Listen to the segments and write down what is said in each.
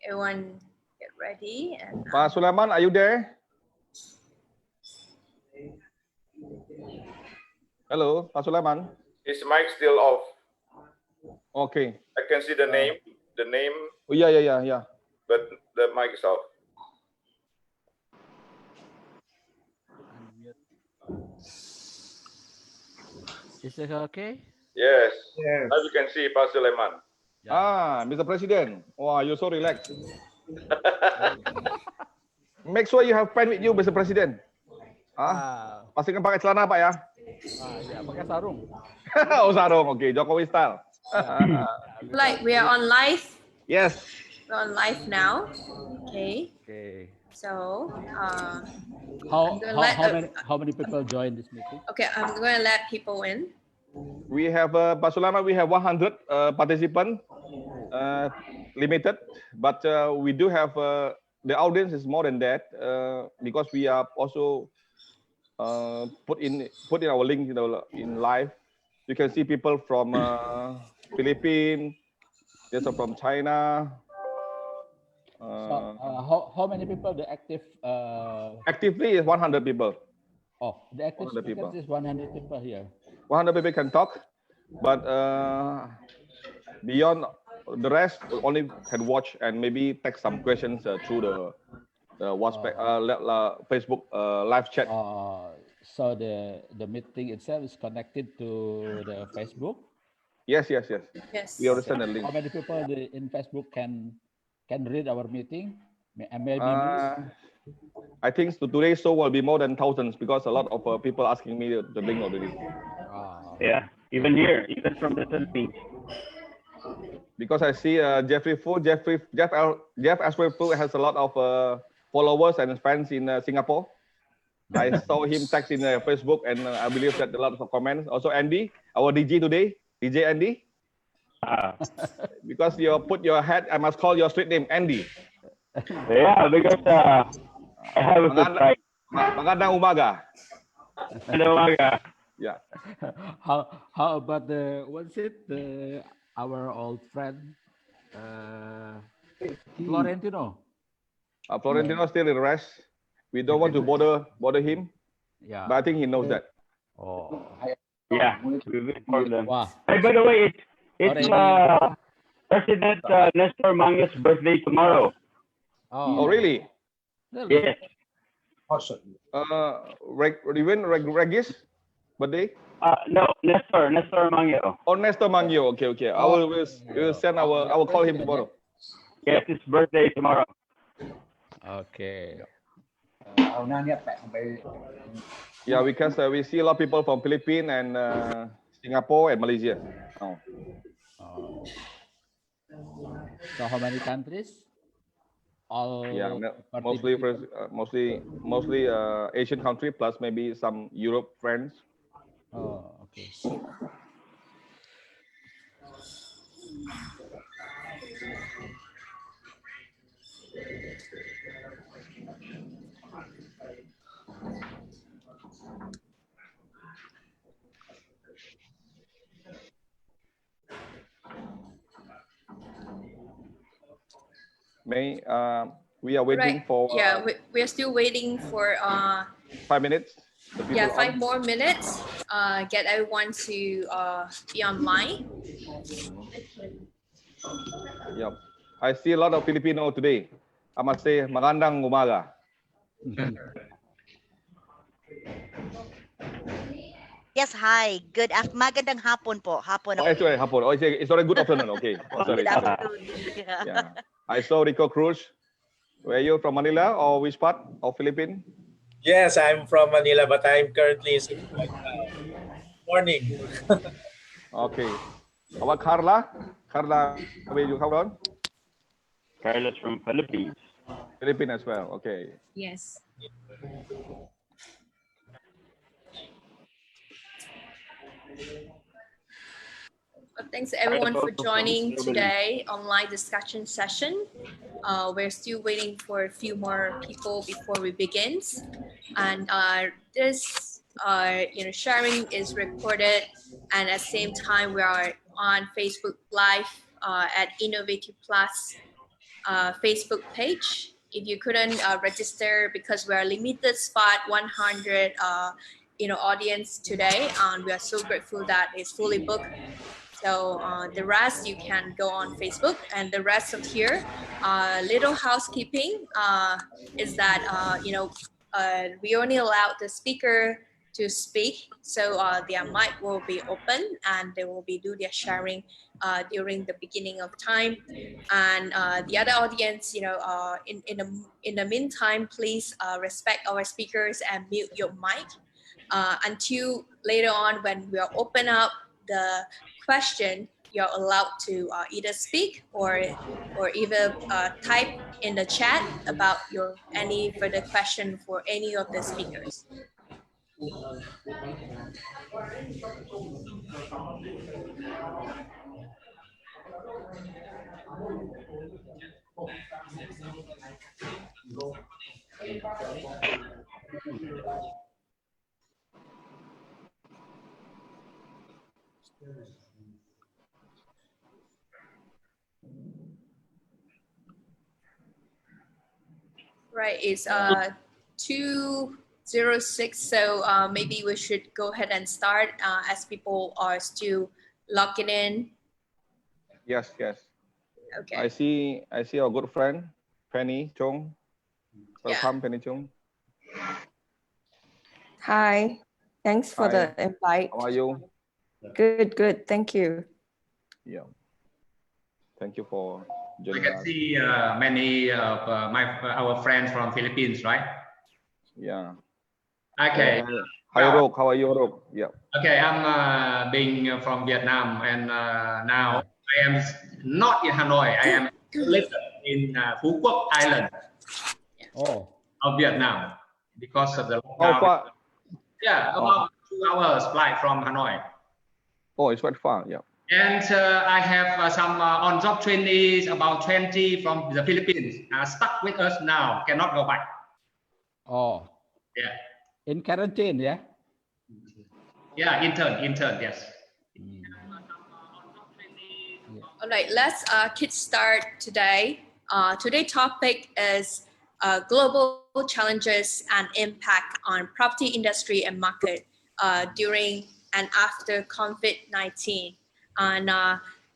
everyone get ready. And Pak Sulaiman, are you there? Hello, Pak Sulaiman. Is mic still off? Okay. I can see the name. Oh, yeah. But the mic is off. Is it okay? Yes. Now you can see Pak Sulaiman. Yeah. Mr. President. Wow, you're so relaxed. Make sure you have pen with you, Mr. President. Pastikan pakai celana, Pak ya. Ya, pakai sarung. Oh, sarung. Okay, Jokowi style. like we are on live. Yes. We're on live now. Okay. Okay. So how many people join this meeting? okay, I'm going to let people in. We have Pak Sulaiman, we have 100 participants limited, but we do have the audience is more than that because we are also put in our link in live. You can see people from Philippines, there's from China. How many people the active? Actively is 100 people. Oh, the active speakers is 100 people here. 100 people can talk, but beyond the rest only can watch and maybe text some questions through the WhatsApp, Facebook live chat. So the meeting itself is connected to the Facebook? Yes. We understand the link. How many people in Facebook can read our meeting? Maybe I think today's show will be more than thousands because a lot of people asking me the link already. Yeah, even here, even from the Philippines. Because I see Jeff Ashworth has a lot of followers and fans in Singapore. I saw him text in Facebook, and I believe that a lot of comments. Also, Andy, our DJ today, DJ Andy. Because you put your head, I must call your street name Andy. Yeah, because I have a good friend. Magandang umaga. Yeah. How about our old friend Florentino? Florentino still in rest. We don't want to bother him. Yeah. But I think he knows that. Oh. Yeah. We will inform them. Wow. Hey, by the way, it's President Nestor Manga's birthday tomorrow. Oh, really? Yes. Awesome. Regis birthday? No, Nestor Mangio. Oh, Nestor Mangio. Okay. I will send I will call him tomorrow. Yes, his birthday tomorrow. Okay. Yeah, because we see a lot of people from Philippines and Singapore and Malaysia. So how many countries? All mostly Asian country plus maybe some Europe friends. Oh, okay. We are waiting for. Yeah, we are still waiting for 5 minutes. Yeah, 5 more minutes. Get everyone to be online. Yep. I see a lot of Filipino today. I must say, magandang umaga. Yes, hi. Magandang hapon po. Hapon. Oh, sorry, hapon. Oh, it's already good afternoon. Okay. Oh, sorry. Good afternoon. Yeah. I saw Rico Cruz. Were you from Manila or which part of Philippines? Yes, I'm from Manila, but I'm currently morning. Okay. How about Carla? Carla, where you come from? Carla's from Philippines. Philippines as well. Okay. Yes. Well, thanks everyone for joining today online discussion session. We're still waiting for a few more people before we begin. And this sharing is recorded, and at the same time we are on Facebook Live at Innovatif Plus Facebook page. If you couldn't register because we are limited spot 100 audience today, and we are so grateful that it's fully booked. So the rest you can go on Facebook, and the rest of here, little housekeeping is that we only allow the speaker to speak, so their mic will be open and they will be do their sharing during the beginning of time, and the other audience, in the meantime, please respect our speakers and mute your mic until later on when we are open up the question. You're allowed to either speak or either type in the chat about your any further question for any of the speakers. Right, it's 2:06, so maybe we should go ahead and start as people are still logging in. Yes. Okay. I see our good friend Penny Chung. Welcome, Penny Chung. Hi, thanks for the invite. How are you? Good. Thank you. Yeah. Thank you for We joining can us. see many of our friends from Philippines, right? Yeah. Okay. Hi, Rok. How are you, Rok? Yeah. Okay, I'm being from Vietnam, and now I am not in Hanoi. I am living in Phu Quoc Island of Vietnam because of the lockdown. How far? Yeah, about 2 hours flight from Hanoi. Oh, it's quite far. Yeah. And I have some on-job trainees, about 20 from the Philippines, stuck with us now, cannot go back. Oh. Yeah. In quarantine, yeah? Yeah, intern, yes. All right, let's kickstart today. Today's topic is global challenges and impact on property industry and market during and after COVID-19. And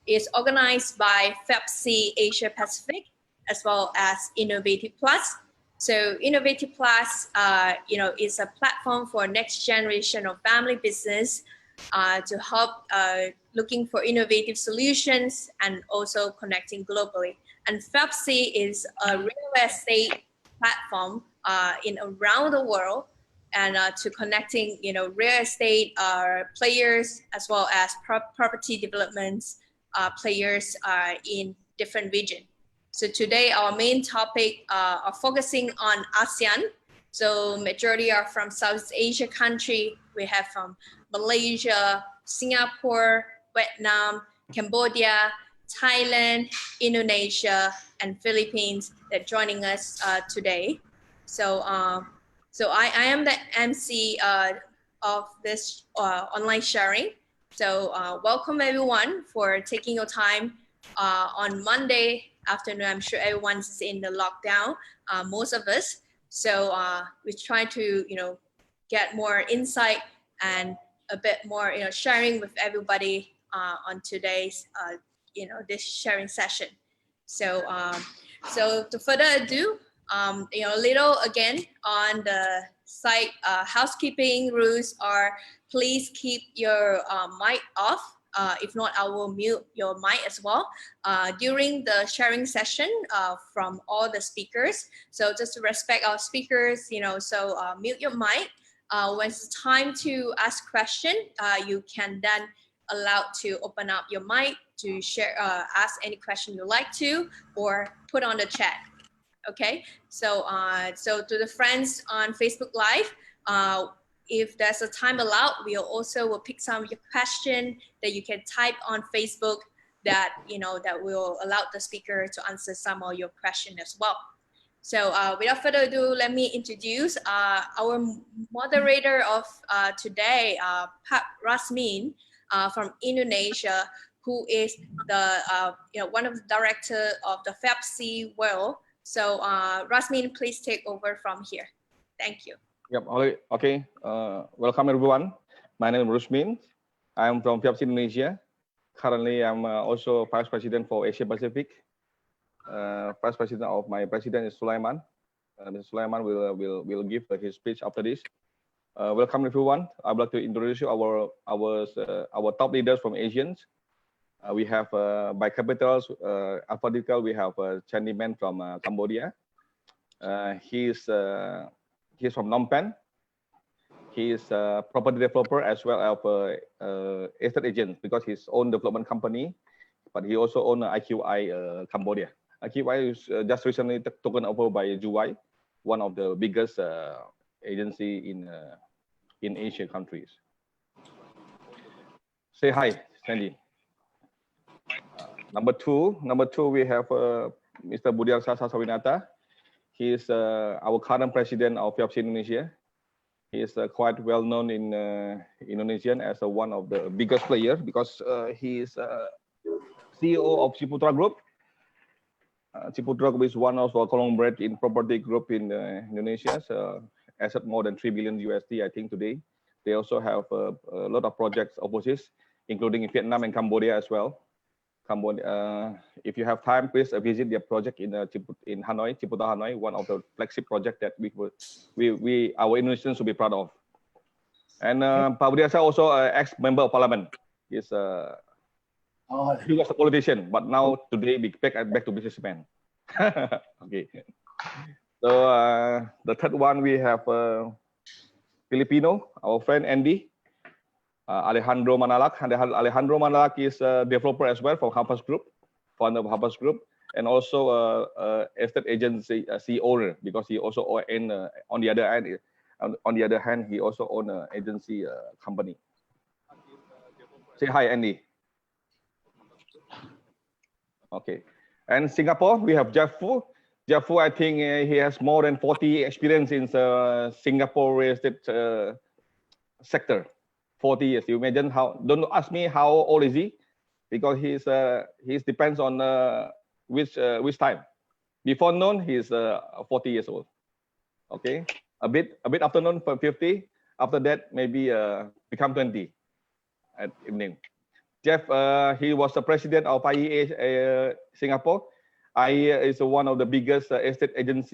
it's organized by FIABCI Asia Pacific as well as Innovatif Plus. So Innovatif Plus, is a platform for next generation of family business to help looking for innovative solutions and also connecting globally. And FIABCI is a real estate platform in around the world, and to connecting real estate players as well as property developments players in different regions. So today our main topic are focusing on ASEAN. So majority are from Southeast Asia country. We have from Malaysia, Singapore, Vietnam, Cambodia, Thailand, Indonesia, and Philippines that joining us today. So I am the MC of this online sharing. So welcome everyone for taking your time on Monday afternoon. I'm sure everyone's in the lockdown, most of us. So we try to get more insight and a bit more sharing with everybody on today's this sharing session. So to further ado, little again on the site housekeeping rules are: please keep your mic off. If not, I will mute your mic as well during the sharing session from all the speakers. So just to respect our speakers, so mute your mic. When it's time to ask question, you can then allow to open up your mic to share, ask any question you like to, or put on the chat. Okay, so to the friends on Facebook Live, if there's a time allowed, we also will pick some of your question that you can type on Facebook that that will allow the speaker to answer some of your question as well. So without further ado, let me introduce our moderator of today, Pak Rasmin from Indonesia, who is the one of the director of the FIABCI World. So Rasmin, please take over from here. Thank you. Yep. Okay. Welcome everyone. My name is Rusmin. I'm from FIABCI Indonesia. Currently, I'm also Vice President for Asia Pacific. Vice President of my President is Sulaiman. Mr. Sulaiman will give his speech after this. Welcome everyone. I would like to introduce you our top leaders from Asians. We have by capitals alphabetical. We have Chandy Man from Cambodia. He's from Phnom Penh. He is a property developer as well as estate agent because he's own development company, but he also own IQI Cambodia. IQI is just recently taken over by Juwai, one of the biggest agency in Asian countries. Say hi, Sandy. Number two, we have Mr. Budiarsa Sasawinata. He is our current president of FIABCI Indonesia. He is quite well known in Indonesian as one of the biggest players because he is CEO of Ciputra Group. Ciputra Group is one of our conglomerate in property group in Indonesia. So asset more than 3 billion USD, I think today. They also have a lot of projects overseas, including in Vietnam and Cambodia as well. Cambodia, if you have time, please visit their project in Hanoi, Ciputra Hanoi, one of the flagship project that our Indonesians will be proud of. And Pak Budiarsa also ex-member of parliament. He was a politician, but now today back to businessman. Okay. So the third one we have Filipino, our friend Andy. Alejandro Manalak. Alejandro Manalak is a developer as well from Harvest Group, founder of Harvest Group, and also estate agency owner because he also own on the other hand he also own an agency company. Say hi, Andy. Okay, and Singapore we have Jeff Fu. Jeff Fu, I think he has more than 40 experience in Singapore real estate sector. 40 years. You imagine how? Don't ask me how old is he, because he's depends on which time. Before noon, he's 40 years old. Okay, a bit after noon for 50. After that, maybe become 20 at evening. Jeff, he was the president of IEA Singapore. IEA is one of the biggest estate agents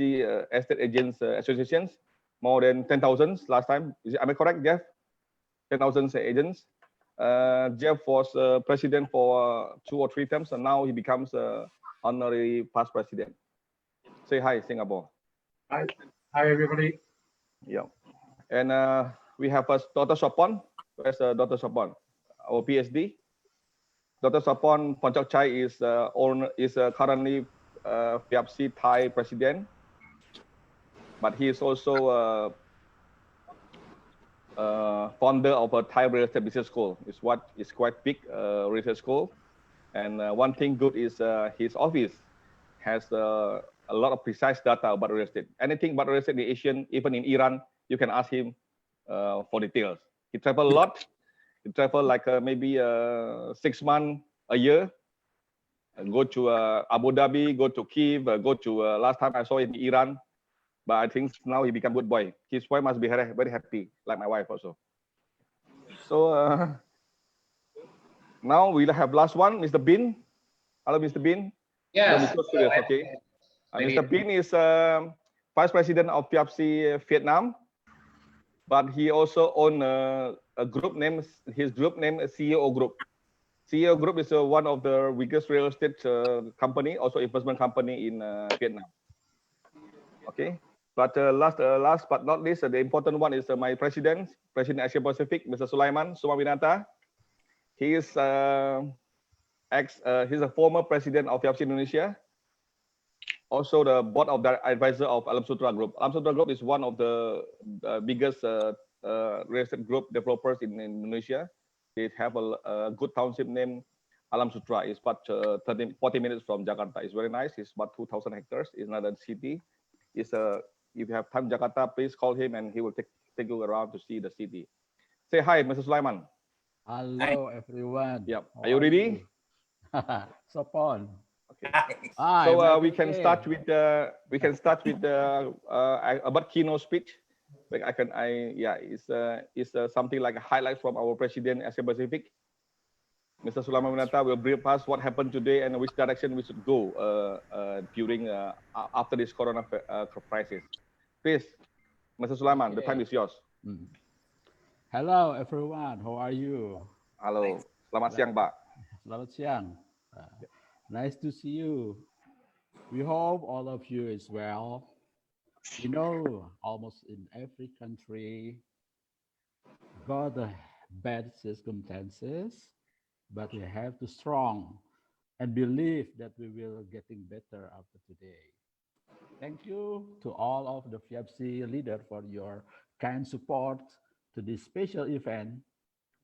associations. More than 10,000 last time. Am I correct, Jeff? 10,000 agents. Jeff was president for 2 or 3 terms, and now he becomes honorary past president. Say hi, Singapore. Hi everybody. Yeah, and we have Dr. Sopon. Where's Dr. Sopon? Our PhD. Dr. Sopon Ponchakchai is currently FIABCI Thai president, but he is also founder of a Thai real estate business school. It's quite big real estate school, and one thing good is his office has a lot of precise data about real estate. Anything about real estate in Asian, even in Iran, you can ask him for details. He travel a lot. He travel like maybe 6 months a year. Go to Abu Dhabi, go to Kiev, go to last time I saw in Iran. But I think now he become good boy. His wife must be very happy, like my wife also. So now we'll have last one, Mr. Bin. Hello, Mr. Bin. Yes. Okay. Mr. Bin is vice president of FIABCI Vietnam, but he also own a group name. His group name is CEO Group. CEO Group is one of the biggest real estate company, also investment company in Vietnam. Okay. But last but not least, the important one is my President Asia Pacific, Mr. Sulaiman Sumawinata. He is he's a former president of FIABCI Indonesia. Also the board of advisor of Alam Sutera Group. Alam Sutera Group is one of the biggest real estate group developers in Indonesia. They have a good township named Alam Sutera. It's about 40 minutes from Jakarta. It's very nice. It's about 2,000 hectares. It's another city. It's if you have time Jakarta, please call him and he will take you around to see the city. Say hi, Mr. Sulaiman. Hello, everyone. Yep. Are you ready? Sopon. Okay. Hi, So my we can friend. start with about keynote speech. Like it's something like a highlight from our president Asia Pacific. Mr. Sulaiman Winata will brief us what happened today and which direction we should go during after this corona crisis. Please, Mr. Sulaiman, the time is yours. Hello, everyone. How are you? Halo, selamat siang, Pak. Selamat siang. Nice to see you. We hope all of you is well. You know, almost in every country got the bad circumstances, but we have to strong and believe that we will getting better after today. Thank you to all of the FIABCI leader for your kind support to this special event.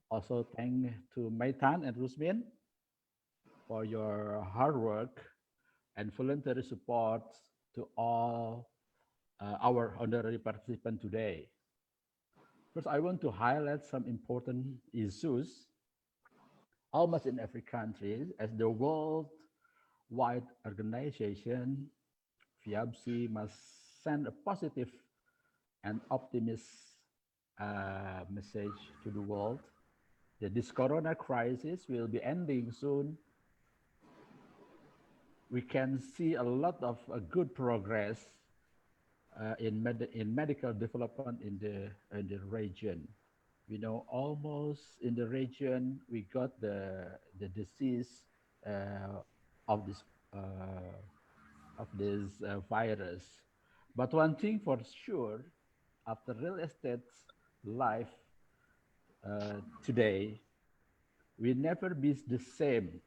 Also, thank to Maitan and Rusmin for your hard work and voluntary support to all our honorary participants today. First, I want to highlight some important issues almost in every country as the worldwide organization. FIABCI must send a positive and optimist message to the world that this corona crisis will be ending soon. We can see a lot of good progress in medical development in the region. We know almost in the region we got the disease of this virus. But one thing for sure, after real estate life today, we never be the same.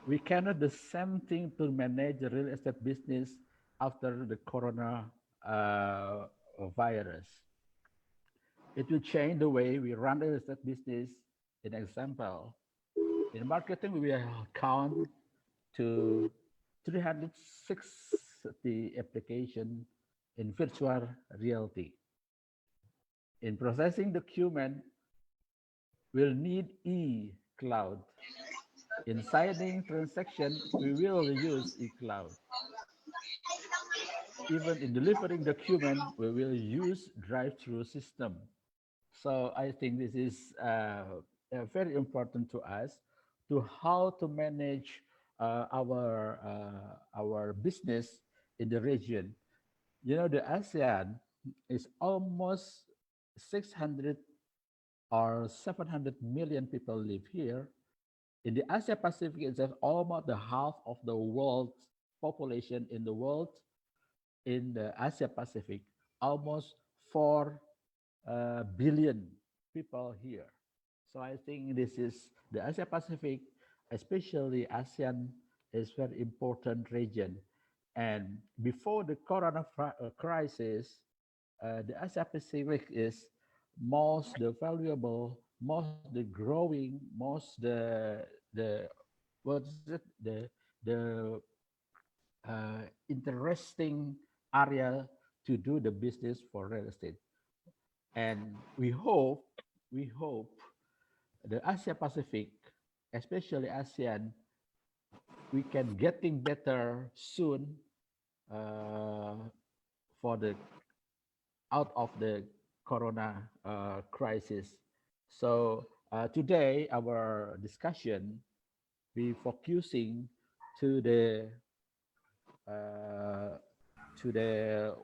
We cannot the same thing to manage the real estate business after the corona virus. It will change the way we run the real estate business. In example, in marketing, we will count to 360 application in virtual reality. In processing document, we'll need e-cloud. In signing transaction, we will use e-cloud. Even in delivering document, we will use drive-through system. So I think this is very important to us to how to manage our business in the region. You know, the ASEAN is almost 600 or 700 million people live here. In the Asia Pacific, it's almost the half of the world's population in the world. In the Asia Pacific, almost 4 billion people here. So I think this is the Asia Pacific, especially ASEAN, is very important region. And before the corona crisis, the Asia Pacific is most the valuable, most the growing, most the what is it the interesting area to do the business for real estate. And we hope the Asia Pacific, especially ASEAN, we can getting better soon for the out of the corona crisis. So today our discussion we focusing to the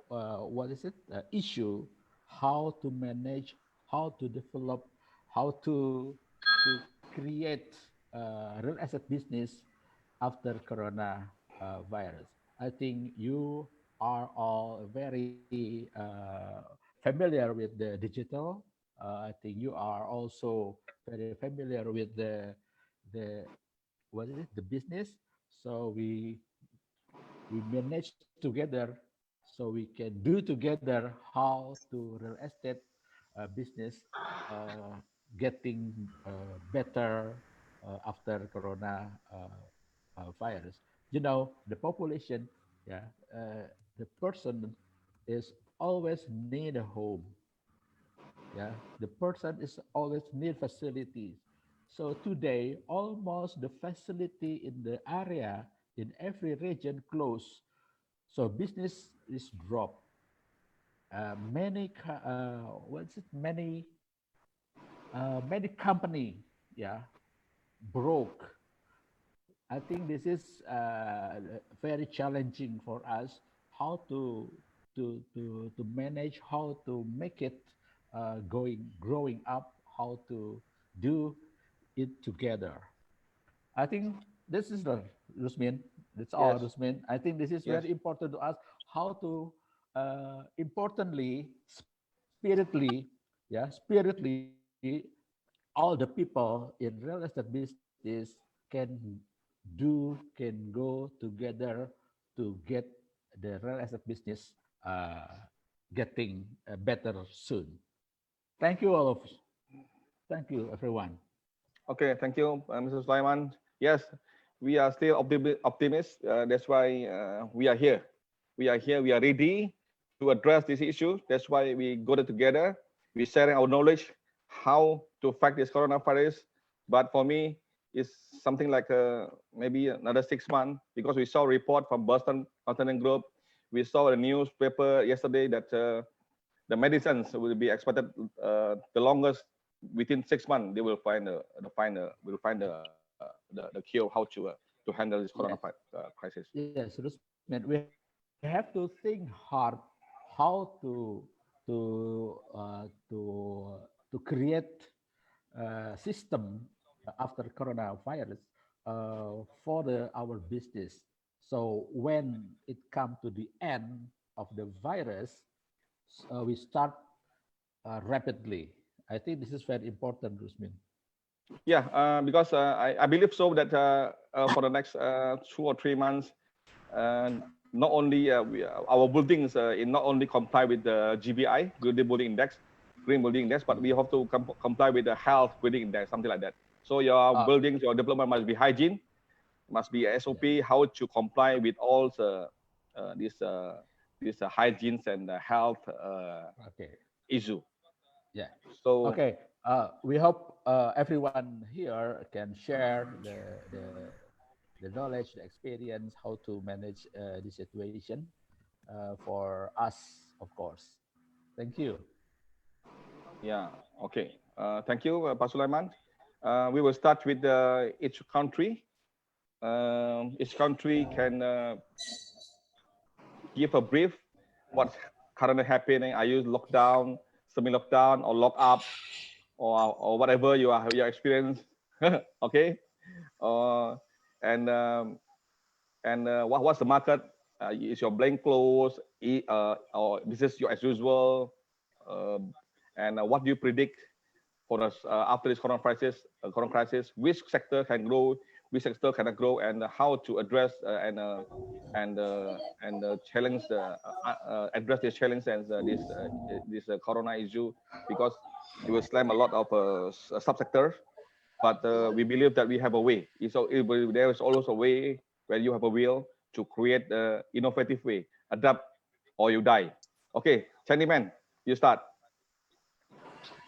what is it issue, how to manage, how to develop, how to create real estate business after corona virus. I think you are all very familiar with the digital. I think you are also very familiar with the what is it, the business. So we manage together so we can do together how to real estate business getting better after corona virus. You know, the population, yeah, the person is always need a home. Yeah, the person is always need facilities. So today, almost the facility in the area in every region closed. So business is dropped. What's it? Many company, yeah, broke. I think this is very challenging for us. How to manage, how to make it growing up, how to do it together. I think this is the Rusmin. That's all, Yes, Rusmin. I think this is yes, very important to us. How to importantly, spiritly, yeah, spiritly, all the people in real estate business can can go together to get the real estate business getting better soon. Thank you all of. Thank you everyone. okay, thank you, Mr. Sulaiman. Yes, we are still optimists. That's why we are here. We are here. We are ready to address this issue. That's why we got it together. We're sharing our knowledge how to fight this coronavirus. But for me, it's something like maybe another 6 months because we saw a report from Boston Consulting Group. We saw a newspaper yesterday that the medicines will be expected the longest within 6 months. They will find the cure how to handle this coronavirus crisis. Yes, Rusmin, we have to think hard how to create system after coronavirus for our business. So when it comes to the end of the virus, we start rapidly. I think this is very important, Rusmin. Yeah, because I believe so that for the next 2 or 3 months, not only our buildings in not only comply with the GBI, Good Building Index, Green Building Index, but we have to comply with the Health Building Index, something like that. So your buildings, your development must be hygiene, must be SOP, how to comply with all these hygienes and health Okay. issue. Yeah. So Okay. We hope everyone here can share the knowledge, the experience, how to manage the situation for us, of course. Thank you. yeah, okay. Thank you, Pak Sulaiman. We will start with each country. Each country can give a brief what's currently happening. Are you locked down, semi-lockdown, or locked up, or whatever your experience? Okay. Uh, and what's the market? Is your blank close, or business as usual? And what do you predict for us after this corona crisis? Which sector can grow, which sector cannot grow, and how to address and challenge address this challenge and this corona issue, because it will slam a lot of subsectors. But we believe that we have a way. There is always a way where you have a will to create the innovative way, adapt or you die. Okay, Chinese man, you start.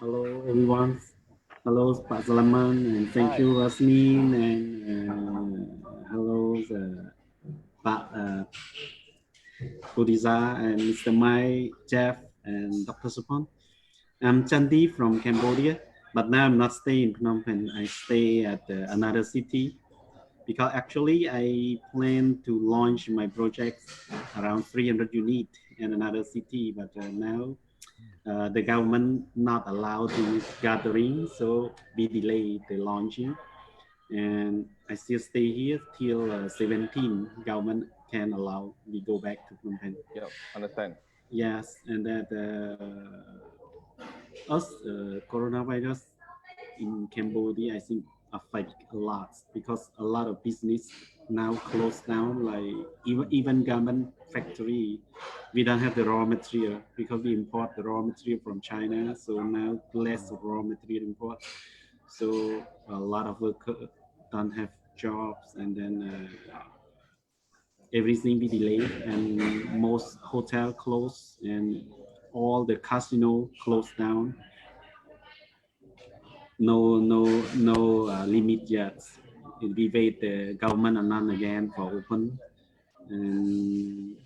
Hello, everyone. Hello, Pak Salaman, and thank you, Rasmin, and hello, Pak Budiza, and Mr. Mai, Jeff, and Dr. Supon. I'm Chandi from Cambodia, but now I'm not staying in Phnom Penh. I stay at another city because actually I plan to launch my project around 300 units in another city, but now the government not allowed the gathering, so we delay the launching. And I still stay here till 17. Government can allow we go back to Phnom Penh. Yeah, understand. Yes, and that coronavirus in Cambodia, I think affect a lot because a lot of business now closed down. Like even government factory, we don't have the raw material because we import the raw material from China. So now less raw material import. So a lot of workers don't have jobs, and then everything be delayed, and most hotel closed, and all the casino closed down. no limit yet. We wait the government announce again for open, and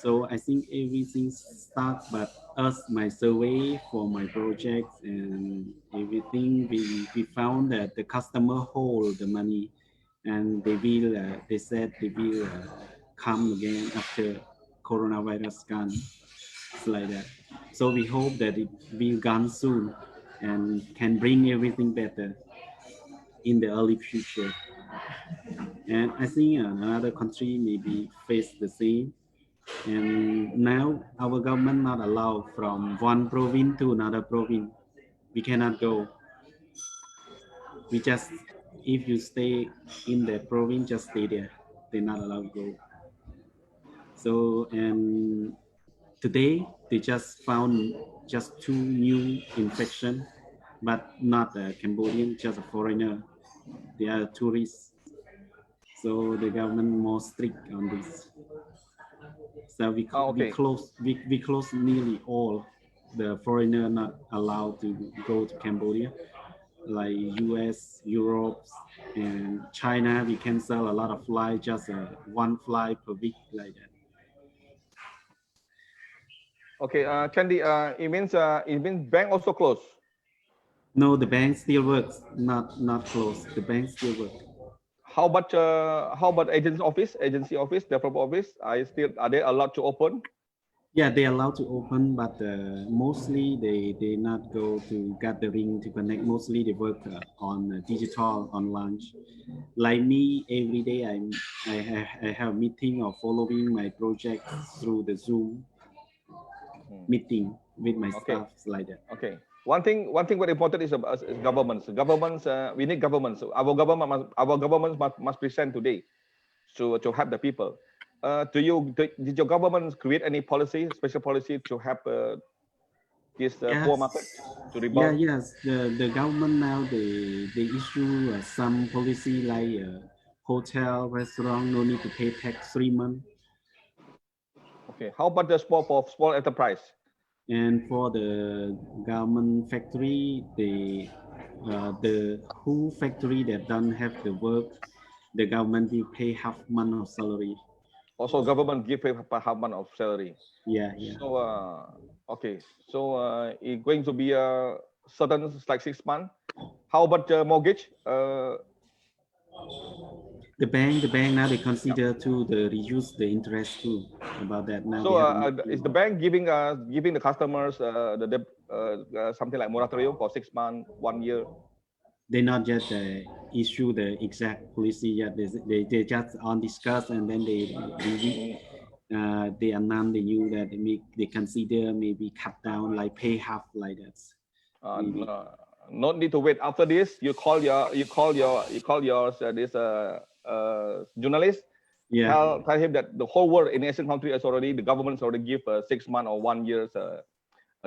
so I think everything start. But us, my survey for my project and everything, we found that the customer hold the money, and they will they said they will come again after coronavirus gone. It's like that. So we hope that it will gone soon and can bring everything better in the early future. And I think another country maybe face the same. And now our government not allow from one province to another province. We cannot go. We just, if you stay in the province, just stay there. They're not allowed to go. So, and today they just found just 2 new infection, but not a Cambodian, just a foreigner. They are tourists. So the government more strict on this. So we close nearly all the foreigner not allowed to go to Cambodia, like US, Europe, and China. We cancel a lot of flights, just one flight per week like that. Okay, Chandy, it means bank also closed. No, the bank still works, not closed. The bank still works. How about agency office, developer office? Are they allowed to open? Yeah, they allowed to open, but mostly they not go to gathering to connect. Mostly they work on digital online. Like me, every day I have meeting or following my project through the Zoom meeting with my staff like that. Okay. One thing very important is governments. We need governments. Our government must present today to help the people. Did your government create any policy, special policy to help this poor market to rebound? Yeah, yes. The government now they issue some policy like hotel, restaurant no need to pay tax 3 months. Okay. How about the small enterprise? And for the government factory, the who factory that don't have the work, the government will pay half month of salary. Also, government give half month of salary. Yeah. So okay. So it's going to be a certain like 6 months. How about mortgage? The bank now they consider to reduce the interest too about that now. So is the bank giving the customers something like moratorium for 6 months, 1 year? They not just issue the exact policy yet. They just on discuss and then they announce the new that they consider maybe cut down like pay half like that. Not need to wait. After this, you call your this journalist. Yeah. Tell him that the whole world in Asian country is already the government's already give 6 months or 1 year's a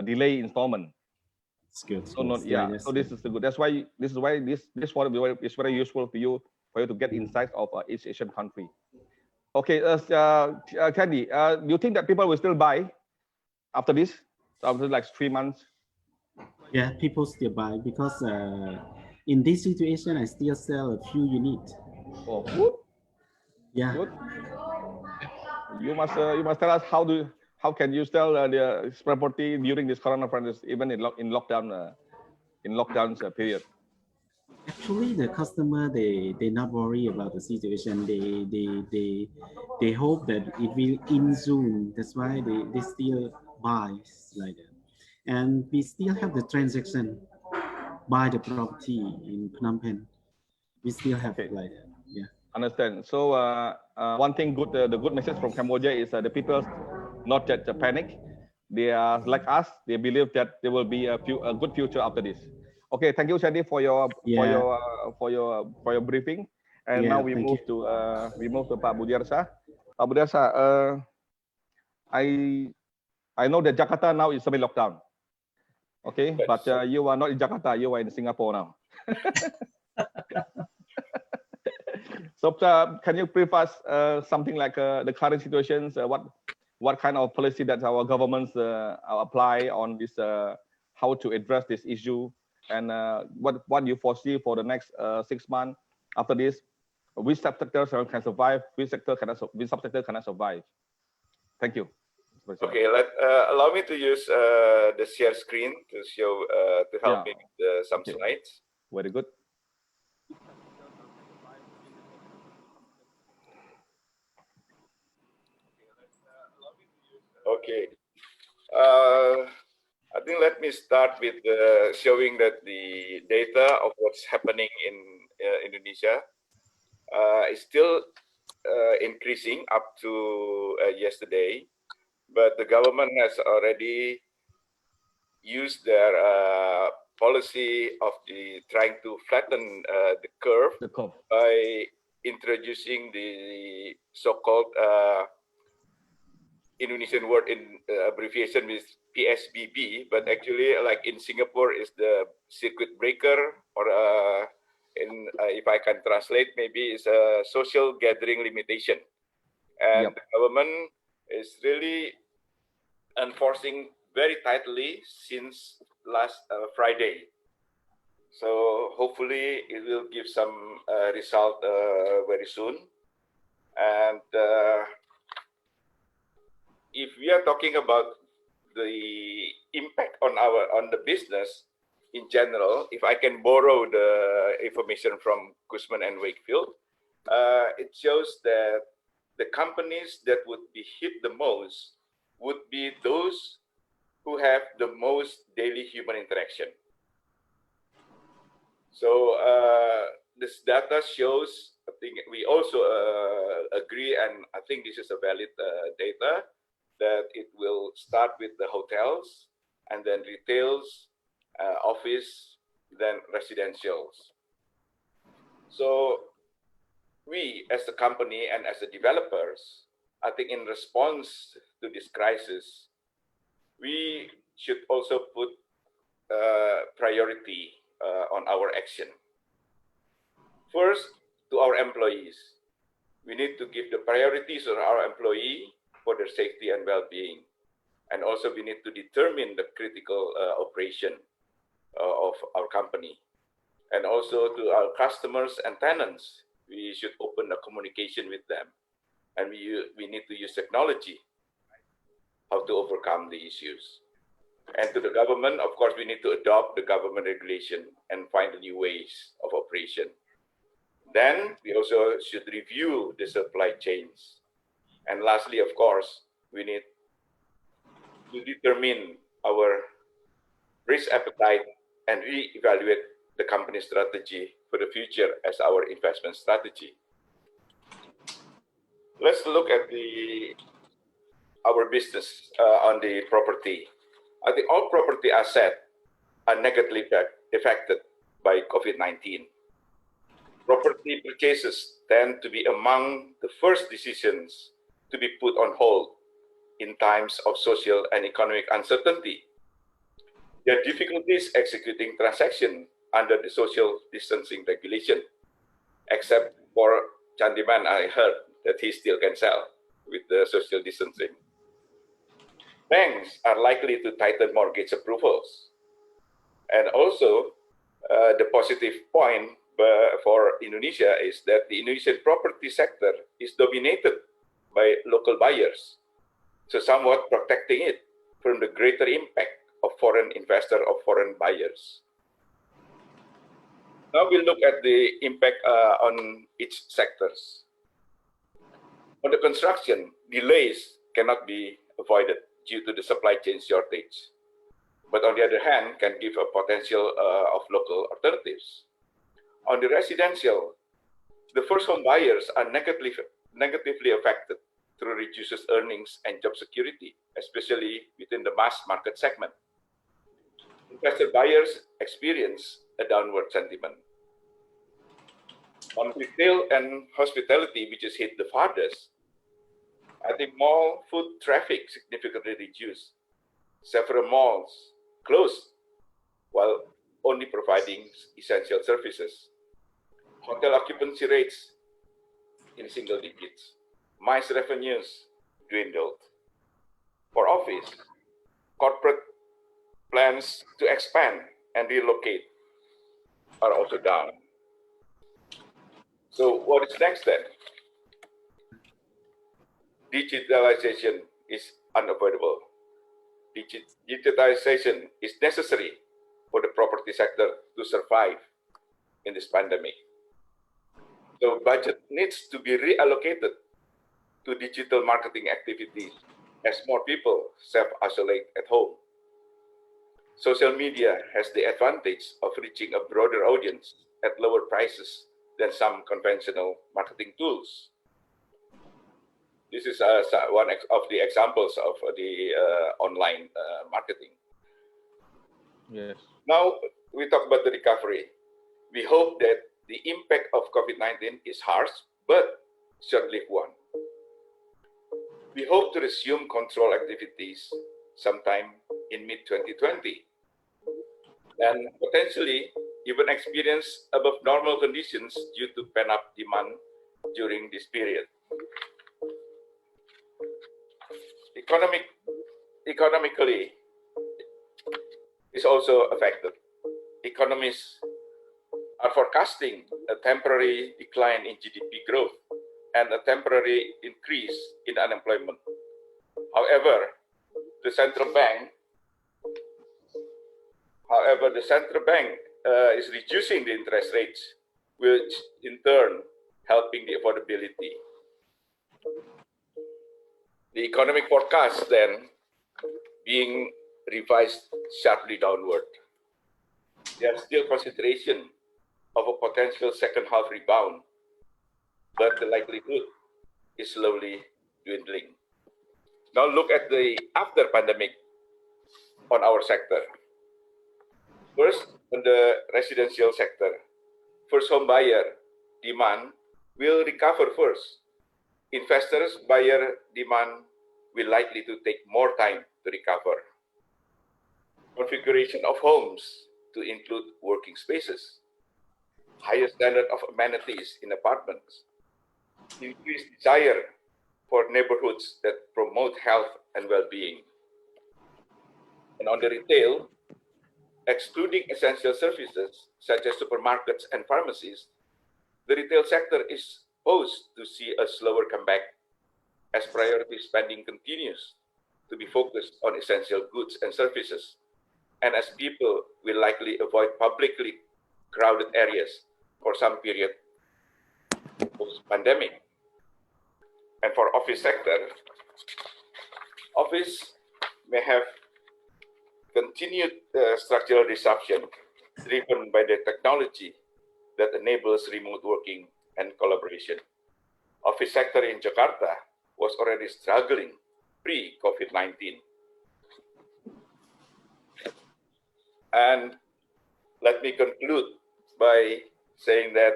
delay installment. It's good. So so this is the good. That's why this forum is very useful for you to get insights of each Asian country. Okay, Candy, do you think that people will still buy after this? After like 3 months? Yeah, people still buy because in this situation, I still sell a few units. Oh, good. Yeah. Good. You must tell us how can you sell the property during this coronavirus, even in lockdown period? Actually, the customer they not worry about the situation. They hope that it will end soon. That's why they still buy like that. And we still have the transaction buy the property in Phnom Penh. We still have it like that. Yeah. Understand. So one thing good, the good message from Cambodia is the people not just panic. They are like us. They believe that there will be a good future after this. Okay, thank you, Sandy, for your briefing. And now we move to Pak Budiarsa. Pak Budiarsa, I know that Jakarta now is semi-lockdown. Okay, but you are not in Jakarta. You are in Singapore now. So can you brief us something like the current situations? What kind of policy that our governments apply on this? How to address this issue? and what you foresee for the next 6 months after this? Which sector can survive? Which subsector cannot survive? Thank you. Okay, allow me to use the share screen to show to help me with some slides. Very good. Okay. I think let me start with showing that the data of what's happening in Indonesia is still increasing up to yesterday, but the government has already used their policy of trying to flatten the curve by introducing the so-called Indonesian word in abbreviation is PSBB, but actually, like in Singapore, is the circuit breaker, or if I can translate, maybe is a social gathering limitation. And the government is really enforcing very tightly since last Friday. So hopefully it will give some result very soon. And if we are talking about the impact on the business in general, if I can borrow the information from Guzman and Wakefield, it shows that the companies that would be hit the most would be those who have the most daily human interaction. So this data shows, I think we also agree, and I think this is a valid data, that it will start with the hotels, and then retails, office, then residentials. So we as a company and as the developers, I think in response to this crisis, we should also put priority on our action. First, to our employees. We need to give the priorities to our employee for their safety and well-being. And also we need to determine the critical operation of our company. And also to our customers and tenants, we should open a communication with them. And we need to use technology how to overcome the issues. And to the government, of course, we need to adopt the government regulation and find new ways of operation. Then we also should review the supply chains. And lastly, of course, we need to determine our risk appetite and reevaluate the company strategy for the future as our investment strategy. Let's look at our business on the property. I think all property assets are negatively affected by COVID-19. Property purchases tend to be among the first decisions to be put on hold in times of social and economic uncertainty. There are difficulties executing transactions under the social distancing regulation, except for Chandiman, I heard that he still can sell with the social distancing. Banks are likely to tighten mortgage approvals. And also, the positive point for Indonesia is that the Indonesian property sector is dominated by local buyers, so somewhat protecting it from the greater impact of foreign investor or foreign buyers. Now we look at the impact on each sectors. On the construction, delays cannot be avoided due to the supply chain shortage, but on the other hand, can give a potential of local alternatives. On the residential, the first home buyers are negatively affected through reduced earnings and job security, especially within the mass market segment. Investor buyers experience a downward sentiment. On retail and hospitality, which is hit the farthest, I think mall foot traffic significantly reduced. Several malls closed while only providing essential services. Hotel occupancy rates in single digits. MICE revenues dwindled. For office, corporate plans to expand and relocate are also down. So what is next then? Digitalization is unavoidable. Digitalization is necessary for the property sector to survive in this pandemic. So budget needs to be reallocated to digital marketing activities as more people self-isolate at home. Social media has the advantage of reaching a broader audience at lower prices than some conventional marketing tools. This is one of the examples of the online marketing. Yes. Now we talk about the recovery. We hope that the impact of COVID-19 is harsh, but short-lived one. We hope to resume control activities sometime in mid-2020 and potentially even experience above normal conditions due to pent-up demand during this period. Economically is also affected. Economists are forecasting a temporary decline in GDP growth and a temporary increase in unemployment. However, the central bank is reducing the interest rates, which in turn helping the affordability. The economic forecast then being revised sharply downward. There's still consideration of a potential second half rebound, but the likelihood is slowly dwindling. Now look at the after pandemic on our sector. First, on the residential sector, first home buyer demand will recover first. Investors buyer demand will likely to take more time to recover. Configuration of homes to include working spaces, higher standard of amenities in apartments, increased desire for neighborhoods that promote health and well-being. And on the retail, excluding essential services such as supermarkets and pharmacies, the retail sector is poised to see a slower comeback as priority spending continues to be focused on essential goods and services, and as people will likely avoid publicly crowded areas for some period post-pandemic. And for office sector, office may have continued structural disruption driven by the technology that enables remote working and collaboration. Office sector in Jakarta was already struggling pre-COVID-19. And let me conclude by saying that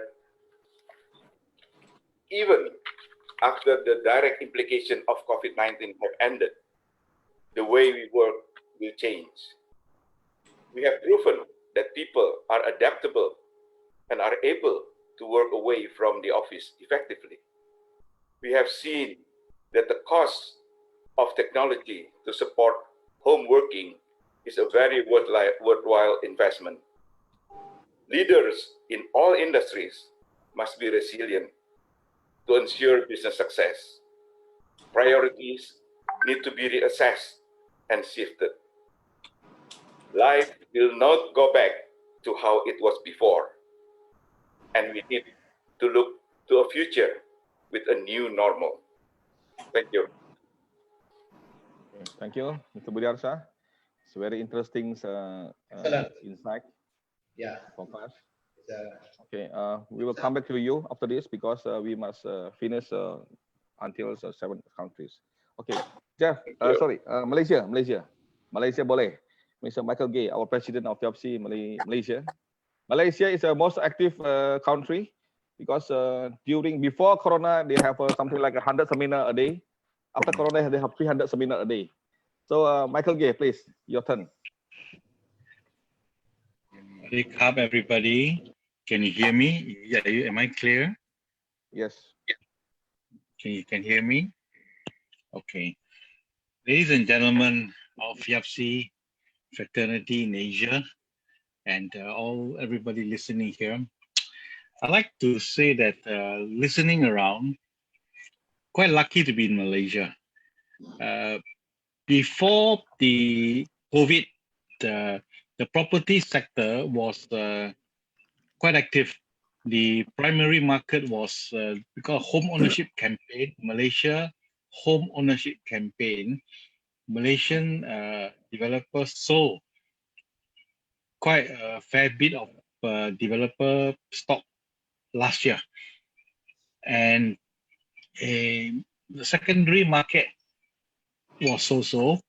even after the direct implication of COVID-19 have ended, the way we work will change. We have proven that people are adaptable and are able to work away from the office effectively. We have seen that the cost of technology to support home working is a very worthwhile investment. Leaders in all industries must be resilient to ensure business success. Priorities need to be reassessed and shifted. Life will not go back to how it was before, and we need to look to a future with a new normal. Thank you. Thank you, Mr. Budiarsa. It's a very interesting insight. Yeah. For class. Okay, we will come back to you after this because we must finish until 7 countries. Okay, Jeff, Malaysia boleh. Mr. Michael Gay, our president of FIABCI Malaysia. Malaysia is the most active country because before Corona, they have something like 100 seminar a day. After Corona, they have 300 seminar a day. So Michael Gay, please, your turn. Welcome everybody. Can you hear me? Yeah, am I clear? Yes. You can hear me? Okay. Ladies and gentlemen of FIABCI fraternity in Asia, and everybody listening here. I like to say that listening around, quite lucky to be in Malaysia. Before the COVID, the property sector was quite active. The primary market was because home ownership campaign, Malaysia home ownership campaign. Malaysian developers sold quite a fair bit of developer stock last year, and the secondary market was so.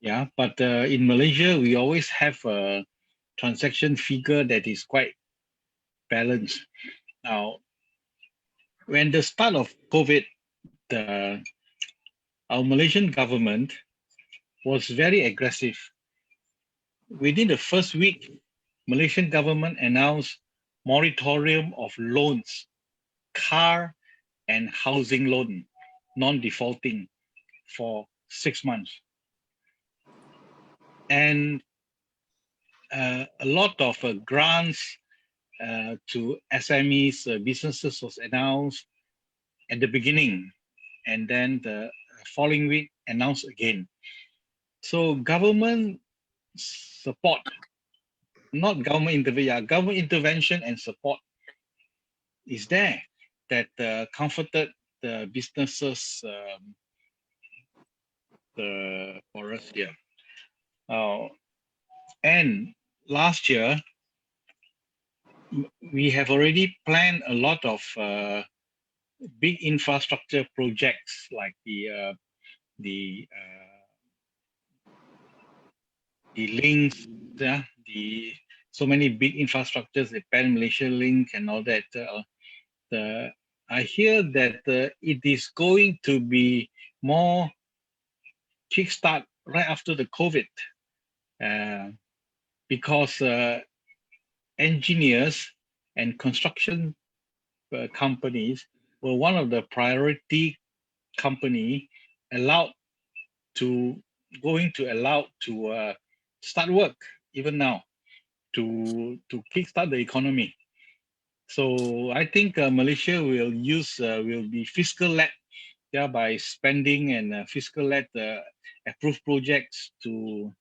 Yeah, but in Malaysia we always have a transaction figure that is quite balanced. Now, when the start of COVID, our Malaysian government was very aggressive. Within the first week, Malaysian government announced moratorium of loans, car and housing loan, non-defaulting for 6 months. And a lot of grants to SMEs, businesses was announced at the beginning, and then the following week announced again. So government support, not government intervention, government intervention and support is there that comforted the businesses for us here. And last year, we have already planned a lot of big infrastructure projects like the links, the so many big infrastructures, the Pan Malaysia link and all that. I hear that it is going to be more kickstart right after the COVID, because engineers and construction companies were one of the priority company allowed to start work even now to kickstart the economy. So I think Malaysia will be fiscal led, by spending and fiscal led approved projects to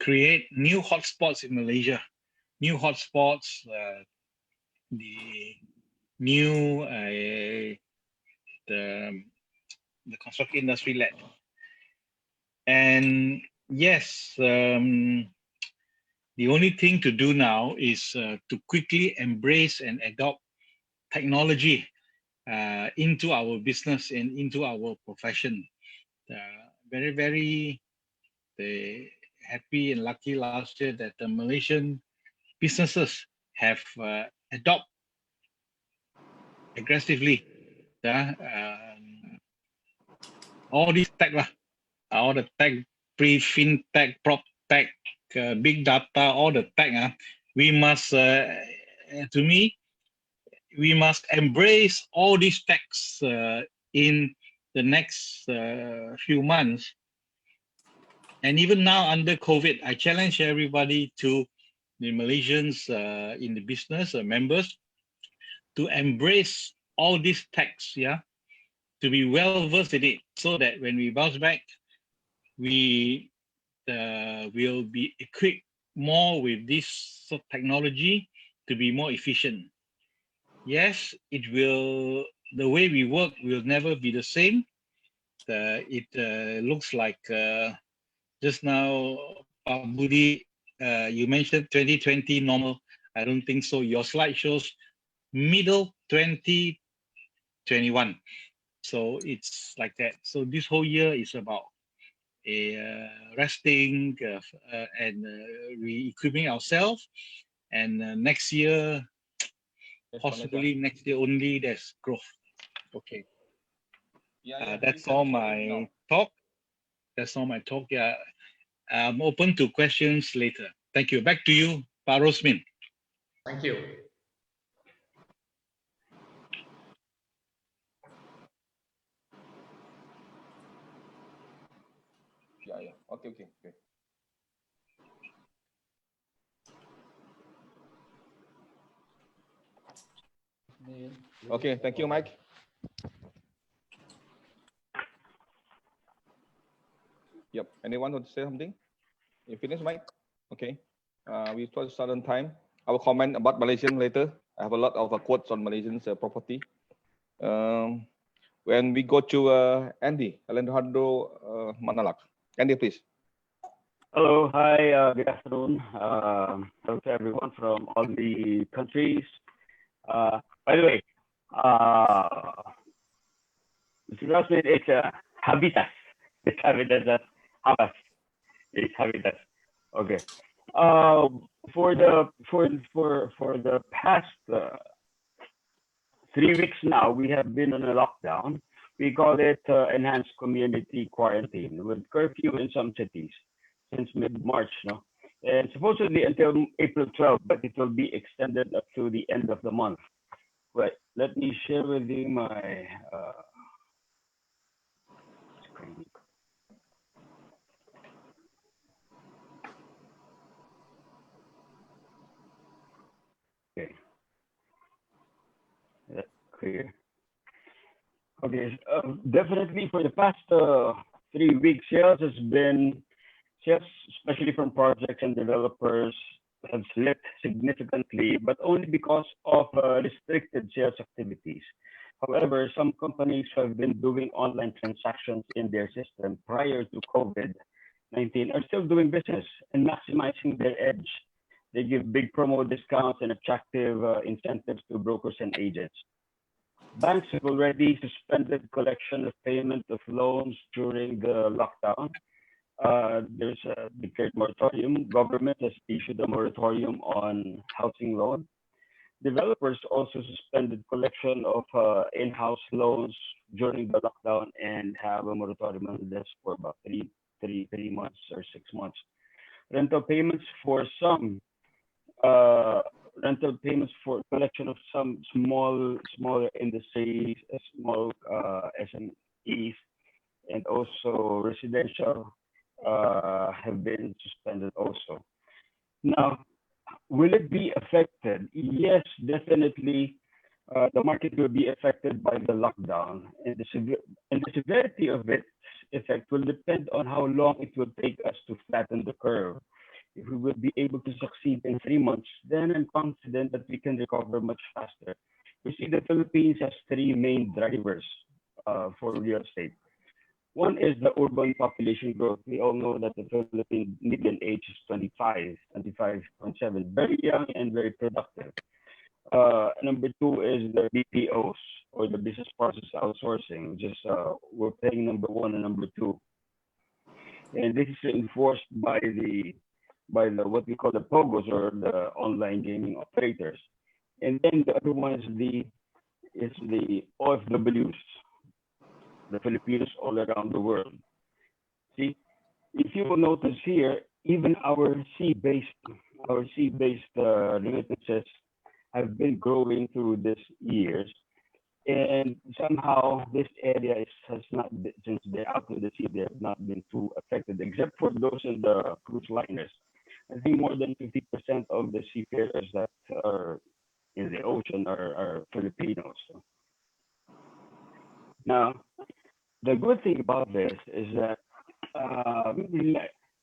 create new hotspots in Malaysia. New hotspots, the new the construction industry led. And yes, the only thing to do now is to quickly embrace and adopt technology into our business and into our profession. Very, very happy and lucky last year that the Malaysian businesses have adopted aggressively all these tech, all the tech, pre-fintech, prop tech, big data, all the tech. We must, to me, we must embrace all these techs in the next few months. And even now under COVID, I challenge everybody the Malaysians in the business members to embrace all these techs, to be well versed in it, so that when we bounce back, we will be equipped more with this technology to be more efficient. Yes, the way we work will never be the same. It looks like just now, Pak Budi, you mentioned 2020 normal. I don't think so. Your slide shows middle 2021. So it's like that. So this whole year is about resting and re-equipping ourselves. And next year, possibly next year only, there's growth. Okay. That's all my talk. Yeah. I'm open to questions later. Thank you. Back to you, Pak Rosmin. Thank you. Yeah. Okay. Okay, thank you, Mike. Yep. Anyone want to say something? You finished, Mike? Okay. We try to start on time. I will comment about Malaysian later. I have a lot of quotes on Malaysian property. When we go to Andy, Alejandro Manalak. Andy, please. Hello, hi, good afternoon. Hello to everyone from all the countries. By the way, Mr. Rosman, it's Habitas. It's Habitas, Habas. It's Habitas. Okay. For the past 3 weeks now, we have been on a lockdown. We call it enhanced community quarantine with curfew in some cities since mid-March, no? And supposedly until April 12th, but it will be extended up to the end of the month. Right, let me share with you my screen. Okay, that's clear. Okay, definitely for the past 3 weeks, sales, especially from projects and developers, have slipped significantly, but only because of restricted sales activities. However, some companies have been doing online transactions in their system prior to COVID-19 are still doing business and maximizing their edge. They give big promo discounts and attractive incentives to brokers and agents. Banks have already suspended collection of payment of loans during the lockdown. There's a declared moratorium. Government has issued a moratorium on housing loans. Developers also suspended collection of in-house loans during the lockdown and have a moratorium on this for about three months or 6 months. Rental payments for some rental payments for collection of some smaller industries, small SMEs, and also residential have been suspended also. Now, will it be affected? Yes, definitely. The market will be affected by the lockdown, and the severity of its effect will depend on how long it will take us to flatten the curve. If we will be able to succeed in 3 months, then I'm confident that we can recover much faster. You see, the Philippines has three main drivers for real estate. One is the urban population growth. We all know that the Philippine median age is 25.7, very young and very productive. Number two is the BPOs, or the business process outsourcing, which is we're paying number one and number two. And this is enforced by the what we call the POGOs, or the online gaming operators. And then the other one is the OFWs, the Filipinos all around the world. See, if you will notice here, even our sea-based remittances have been growing through these years, and somehow this area has not been, since they're out of the sea, they have not been too affected, except for those in the cruise liners. I think more than 50% of the seafarers that are in the ocean are Filipinos. Now, the good thing about this is that we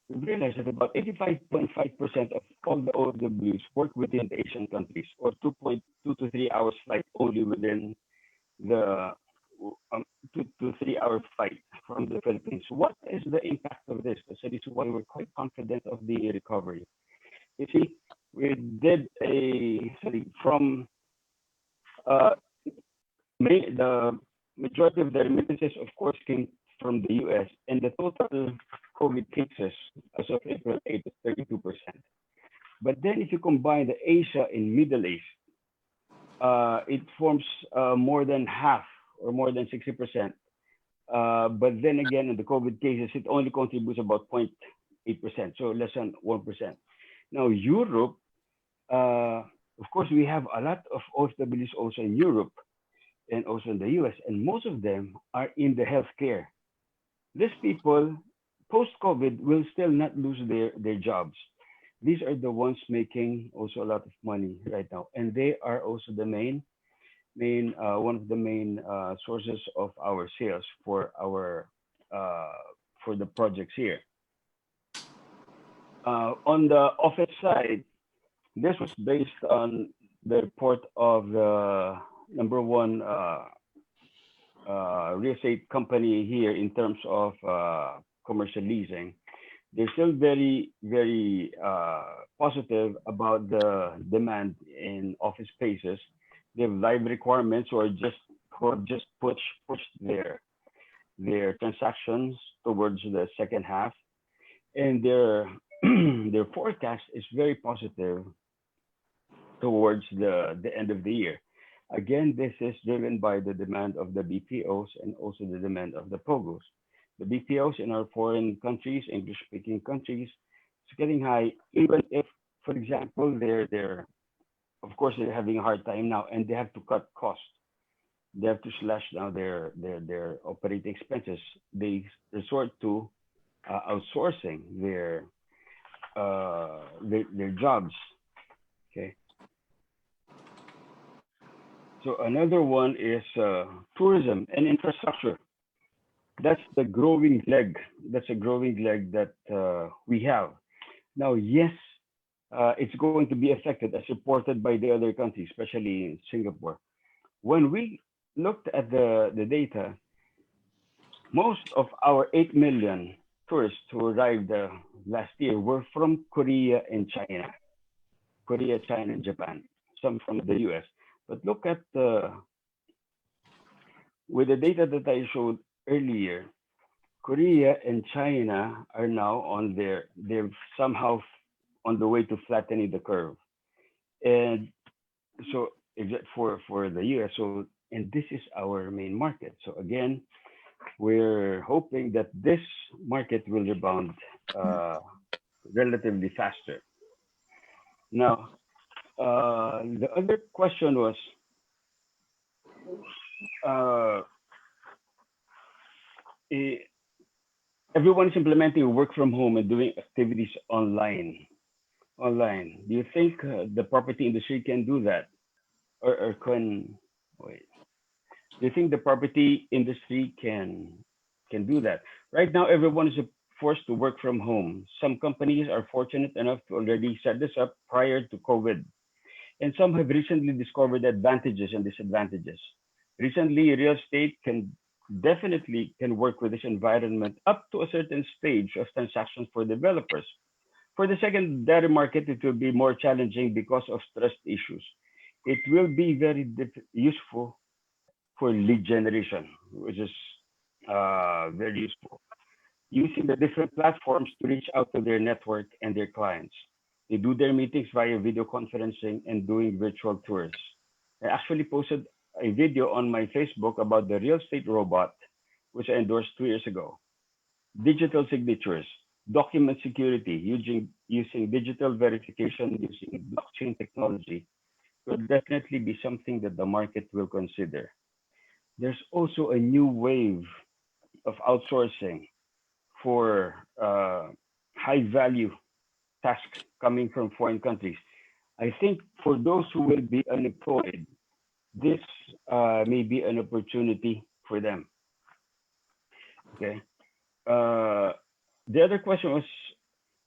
realize that about 85.5% of all the OWs work within the Asian countries, or 2.2 to 3 hours flight only within the 2 to 3 hour flight from the Philippines. What is the impact of this? That's the reason why we're quite confident of the recovery. You see, we did from the majority of the remittances, of course, came from the US, and the total COVID cases as of April 8th is 32%. But then if you combine the Asia and Middle East, it forms more than half, or more than 60%. But then again, in the COVID cases, it only contributes about 0.8%, so less than 1%. Now, Europe, of course, we have a lot of OFWs also in Europe and also in the US, and most of them are in the healthcare. These people, post-COVID, will still not lose their jobs. These are the ones making also a lot of money right now, and they are also the main one of the main sources of our sales for the projects here. On the office side, this was based on the report of the number one real estate company here in terms of commercial leasing. They're still very, very positive about the demand in office spaces. They have live requirements or just pushed their transactions towards the second half, and their their forecast is very positive towards the end of the year. Again, this is driven by the demand of the BPOs and also the demand of the POGOs. The BPOs in our foreign countries, English-speaking countries, it's getting high, even if, for example, they're of course they're having a hard time now, and they have to cut costs. They have to slash down their operating expenses. They resort to outsourcing their jobs. Okay. So another one is tourism and infrastructure. That's the growing leg. That's a growing leg that we have. Now, yes, it's going to be affected as reported by the other countries, especially in Singapore. When we looked at the data, most of our 8 million tourists who arrived last year were from Korea and China. Korea, China, and Japan. Some from the US. But look at with the data that I showed earlier, Korea and China are now they're somehow on the way to flattening the curve. And so except for the US, so, and this is our main market. So again, we're hoping that this market will rebound relatively faster. Now, the other question was, everyone is implementing work from home and doing activities online. Do you think the property industry can do that, or can wait? Do you think the property industry can do that? Right now, everyone is forced to work from home. Some companies are fortunate enough to already set this up prior to COVID, and some have recently discovered advantages and disadvantages. Recently, real estate definitely can work with this environment up to a certain stage of transactions for developers. For the secondary market, it will be more challenging because of trust issues. It will be very useful for lead generation, which is very useful. Using the different platforms to reach out to their network and their clients. They do their meetings via video conferencing and doing virtual tours. I actually posted a video on my Facebook about the real estate robot, which I endorsed 2 years ago. Digital signatures, document security, using digital verification using blockchain technology could definitely be something that the market will consider. There's also a new wave of outsourcing for high value tasks coming from foreign countries. I think for those who will be unemployed, this may be an opportunity for them. Okay. The other question was,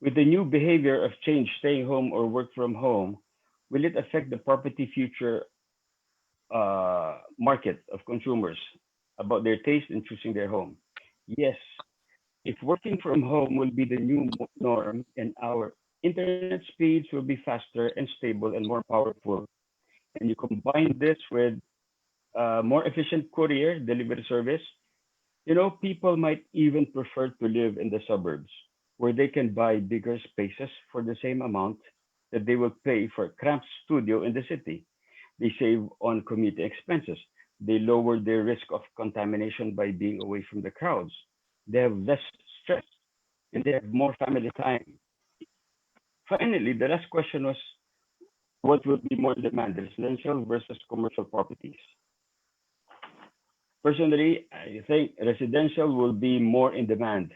with the new behavior of change, staying home or work from home, will it affect the property future market of consumers about their taste in choosing their home? Yes. If working from home will be the new norm and our internet speeds will be faster and stable and more powerful, and you combine this with more efficient courier delivery service, people might even prefer to live in the suburbs where they can buy bigger spaces for the same amount that they will pay for a cramped studio in the city. They save on commuting expenses. They lower their risk of contamination by being away from the crowds. They have less stress and they have more family time. Finally, the last question was, what will be more demand, residential versus commercial properties? Personally, I think residential will be more in demand.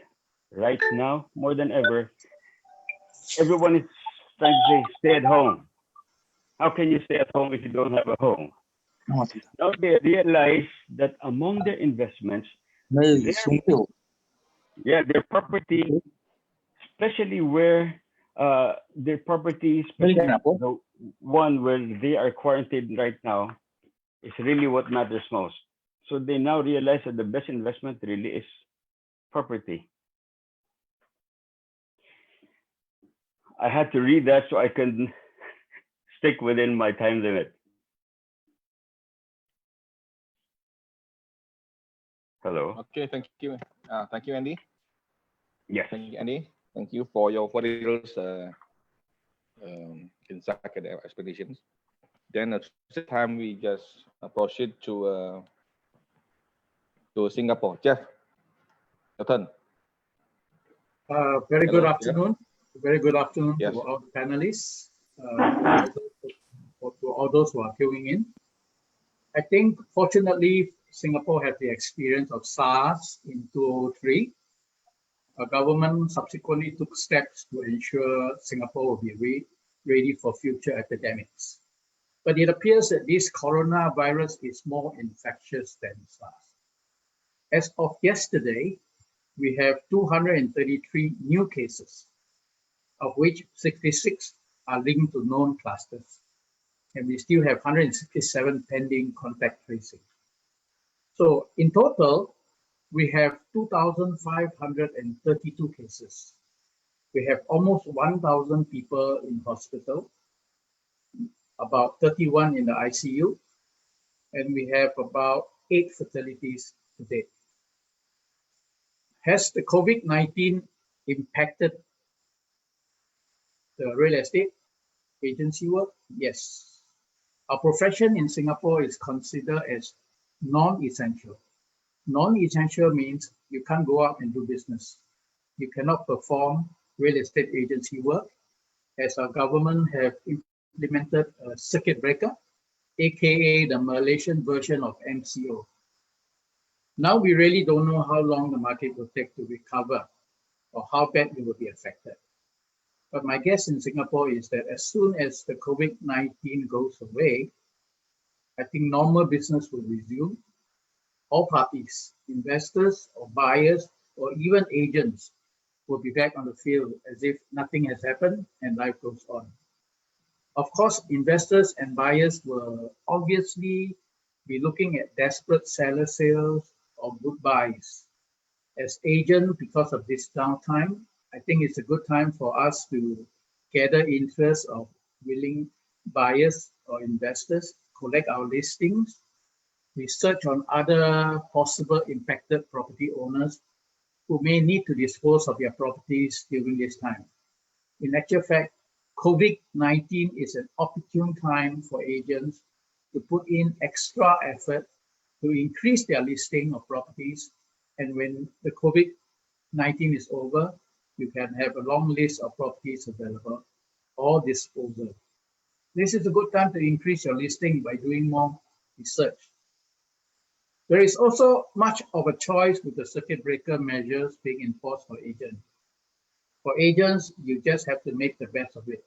Right now, more than ever, everyone is trying to say, stay at home. How can you stay at home if you don't have a home? Now they realize that among their investments, their property, especially where their property, especially the one where they are quarantined right now, is really what matters most. So they now realize that the best investment really is property. I had to read that so I can stick within my time limit. Hello. Okay, thank you. Thank you, Andy. Yes. Thank you, Andy. Thank you for your details insight and explanations. Then at this time we just proceed to Singapore. Jeff, your turn. Very Hello, good afternoon. Very good afternoon Yes. to all the panelists, to all those who are queuing in. I think fortunately Singapore had the experience of SARS in 2003. Our government subsequently took steps to ensure Singapore will be ready for future epidemics. But it appears that this coronavirus is more infectious than SARS. As of yesterday, we have 233 new cases, of which 66 are linked to known clusters. And we still have 167 pending contact tracing. So in total, we have 2,532 cases. We have almost 1,000 people in hospital, about 31 in the ICU, and we have about 8 fatalities to date. Has the COVID-19 impacted the real estate agency work? Yes. Our profession in Singapore is considered as non-essential. Non-essential means you can't go out and do business. You cannot perform real estate agency work, as our government have implemented a circuit breaker, aka the Malaysian version of MCO. Now we really don't know how long the market will take to recover or how bad it will be affected. But my guess in Singapore is that as soon as the COVID-19 goes away, I think normal business will resume. All parties, investors or buyers or even agents, will be back on the field as if nothing has happened and life goes on. Of course, investors and buyers will obviously be looking at desperate seller sales or good buys. As agent, because of this downtime, I think it's a good time for us to gather interest of willing buyers or investors, collect our listings, research on other possible impacted property owners who may need to dispose of their properties during this time. In actual fact, COVID-19 is an opportune time for agents to put in extra effort to increase their listing of properties. And when the COVID-19 is over, you can have a long list of properties available or disposal. This is a good time to increase your listing by doing more research. There is also much of a choice with the circuit breaker measures being enforced for agents. For agents, you just have to make the best of it.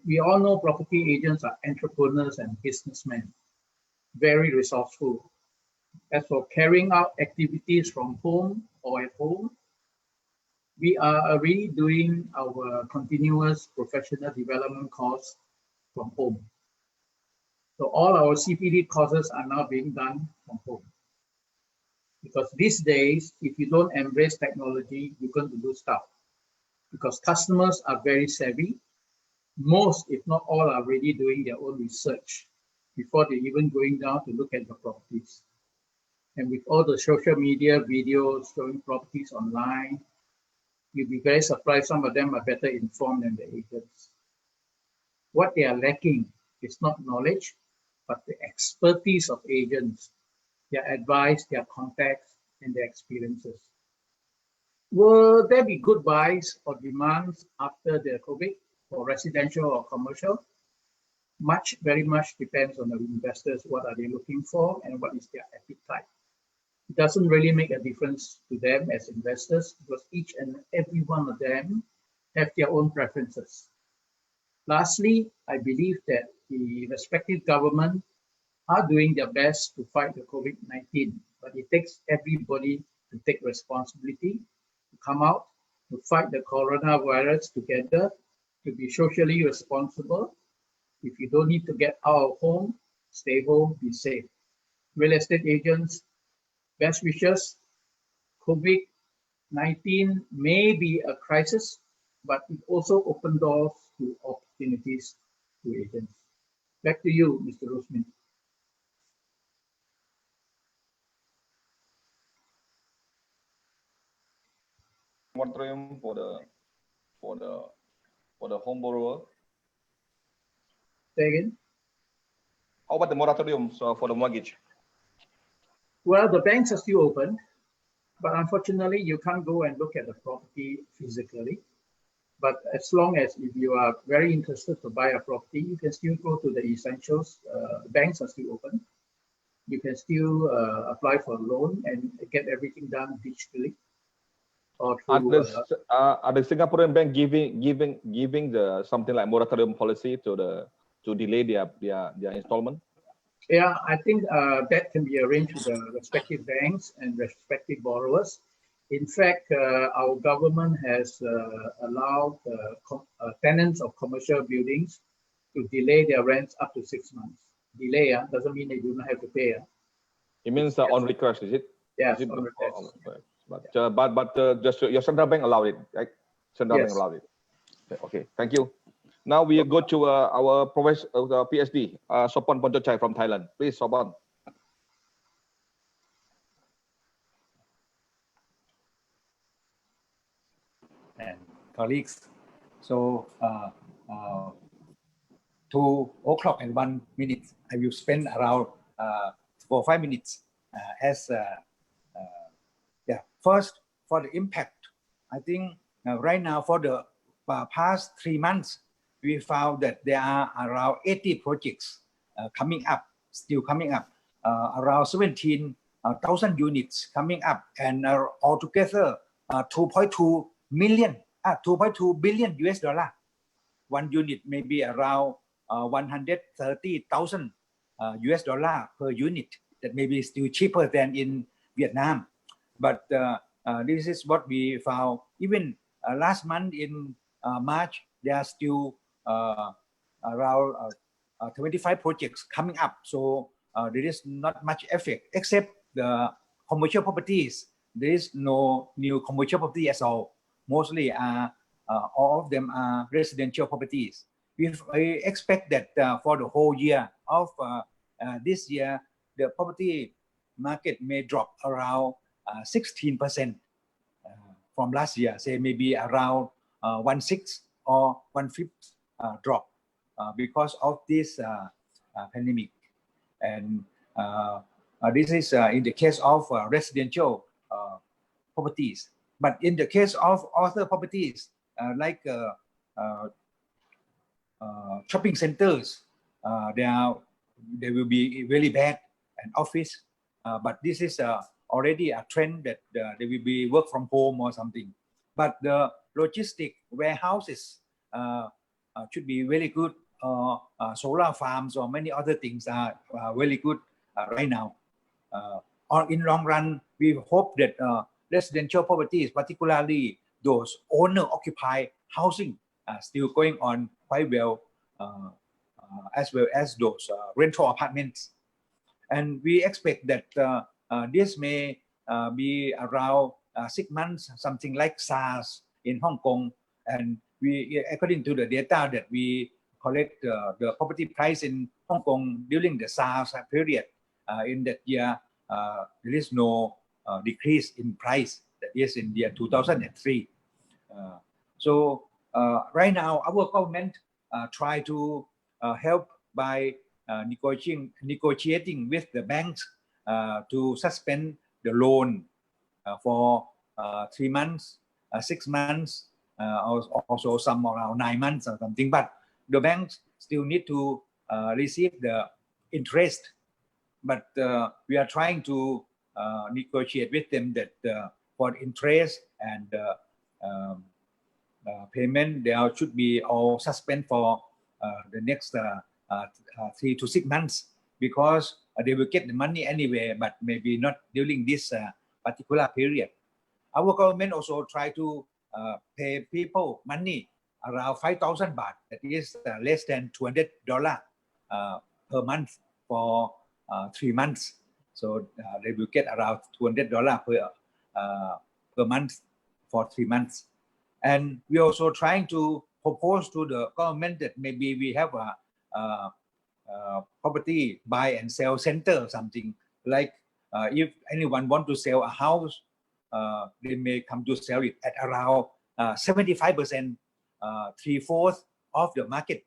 We all know property agents are entrepreneurs and businessmen, very resourceful. As for carrying out activities from home or at home, we are already doing our continuous professional development course from home. So all our CPD courses are now being done from home. Because these days, if you don't embrace technology, you're going to lose stuff. Because customers are very savvy. Most, if not all, are already doing their own research before they're even going down to look at the properties. And with all the social media videos showing properties online, you'll be very surprised some of them are better informed than the agents. What they are lacking is not knowledge, but the expertise of agents, their advice, their contacts, and their experiences. Will there be good buys or demands after the COVID for residential or commercial? Very much depends on the investors. What are they looking for and what is their appetite? It doesn't really make a difference to them as investors because each and every one of them have their own preferences. Lastly, I believe that the respective government are doing their best to fight the COVID-19, but it takes everybody to take responsibility, to come out, to fight the coronavirus together, to be socially responsible. If you don't need to get out of home, stay home, be safe. Real estate agents, best wishes. COVID-19 may be a crisis, but it also opened doors to opportunities to agents. Back to you, Mr. Rosmin. Moratorium for the home borrower. Say again? How about the moratorium for the mortgage? Well, the banks are still open, but unfortunately, you can't go and look at the property physically. But as long as if you are very interested to buy a property, you can still go to the essentials. Banks are still open. You can still apply for a loan and get everything done digitally. Or through, are the Singaporean bank giving the something like moratorium policy to delay their installment? Yeah, I think that can be arranged with the respective banks and respective borrowers. In fact, our government has allowed tenants of commercial buildings to delay their rents up to 6 months. Delay doesn't mean they do not have to pay. It means on request, is it? Yes, is it on request. But just your central bank allowed it, right? Central bank allowed it. Okay, thank you. Now we go to our professor, PhD, Sopan Ponchochai from Thailand. Please, Sopan. And colleagues, so 2:01, I will spend around 4 or 5 minutes first for the impact. I think right now for the past 3 months, we found that there are around 80 projects still coming up, around 17,000 units coming up, and altogether 2.2 billion US dollar. One unit may be around 130,000 US dollar per unit. That may be still cheaper than in Vietnam. But this is what we found. Even last month in March, there are still around 25 projects coming up. So there is not much effect, except the commercial properties. There is no new commercial property at all. Mostly all of them are residential properties. We expect that for the whole year of this year, the property market may drop around 16% from last year, say maybe around 1/6 or 1/5 drop because of this pandemic. And this is in the case of residential properties. But in the case of other properties, like shopping centers, they will be really bad, and office. But this is already a trend that they will be work from home or something. But the logistic warehouses should be really good. Solar farms or many other things are really good right now. Or in long run, we hope that residential properties, particularly those owner-occupied housing, are still going on quite well as those rental apartments. And we expect that this may be around 6 months, something like SARS in Hong Kong. And we, according to the data that we collect, the property price in Hong Kong during the SARS period, in that year, there is no decrease in price. That is in the year 2003. So right now, our government try to help by negotiating with the banks to suspend the loan for 3 months, 6 months, also some around 9 months or something. But the banks still need to receive the interest. But we are trying to negotiate with them that for interest and payment, there should be all suspend for the next 3 to 6 months. because they will get the money anyway, but maybe not during this particular period. Our government also try to pay people money around 5,000 baht, that is less than $200 per month for 3 months. So they will get around $200 per month for 3 months. And we're also trying to propose to the government that maybe we have a property buy and sell center or something, like if anyone want to sell a house, they may come to sell it at around 75%, 3/4 of the market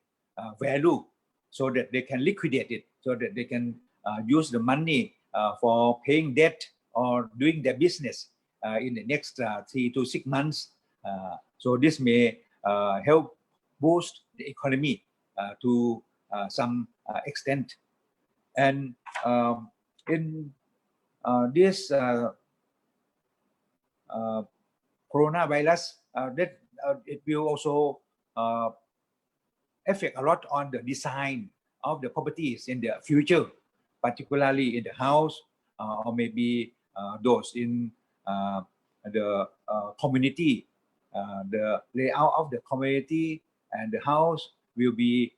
value, so that they can liquidate it, so that they can use the money for paying debt or doing their business in the next 3 to 6 months. So this may help boost the economy to some extent. And in this coronavirus, that it will also affect a lot on the design of the properties in the future, particularly in the house, or maybe those in the community. The layout of the community and the house will be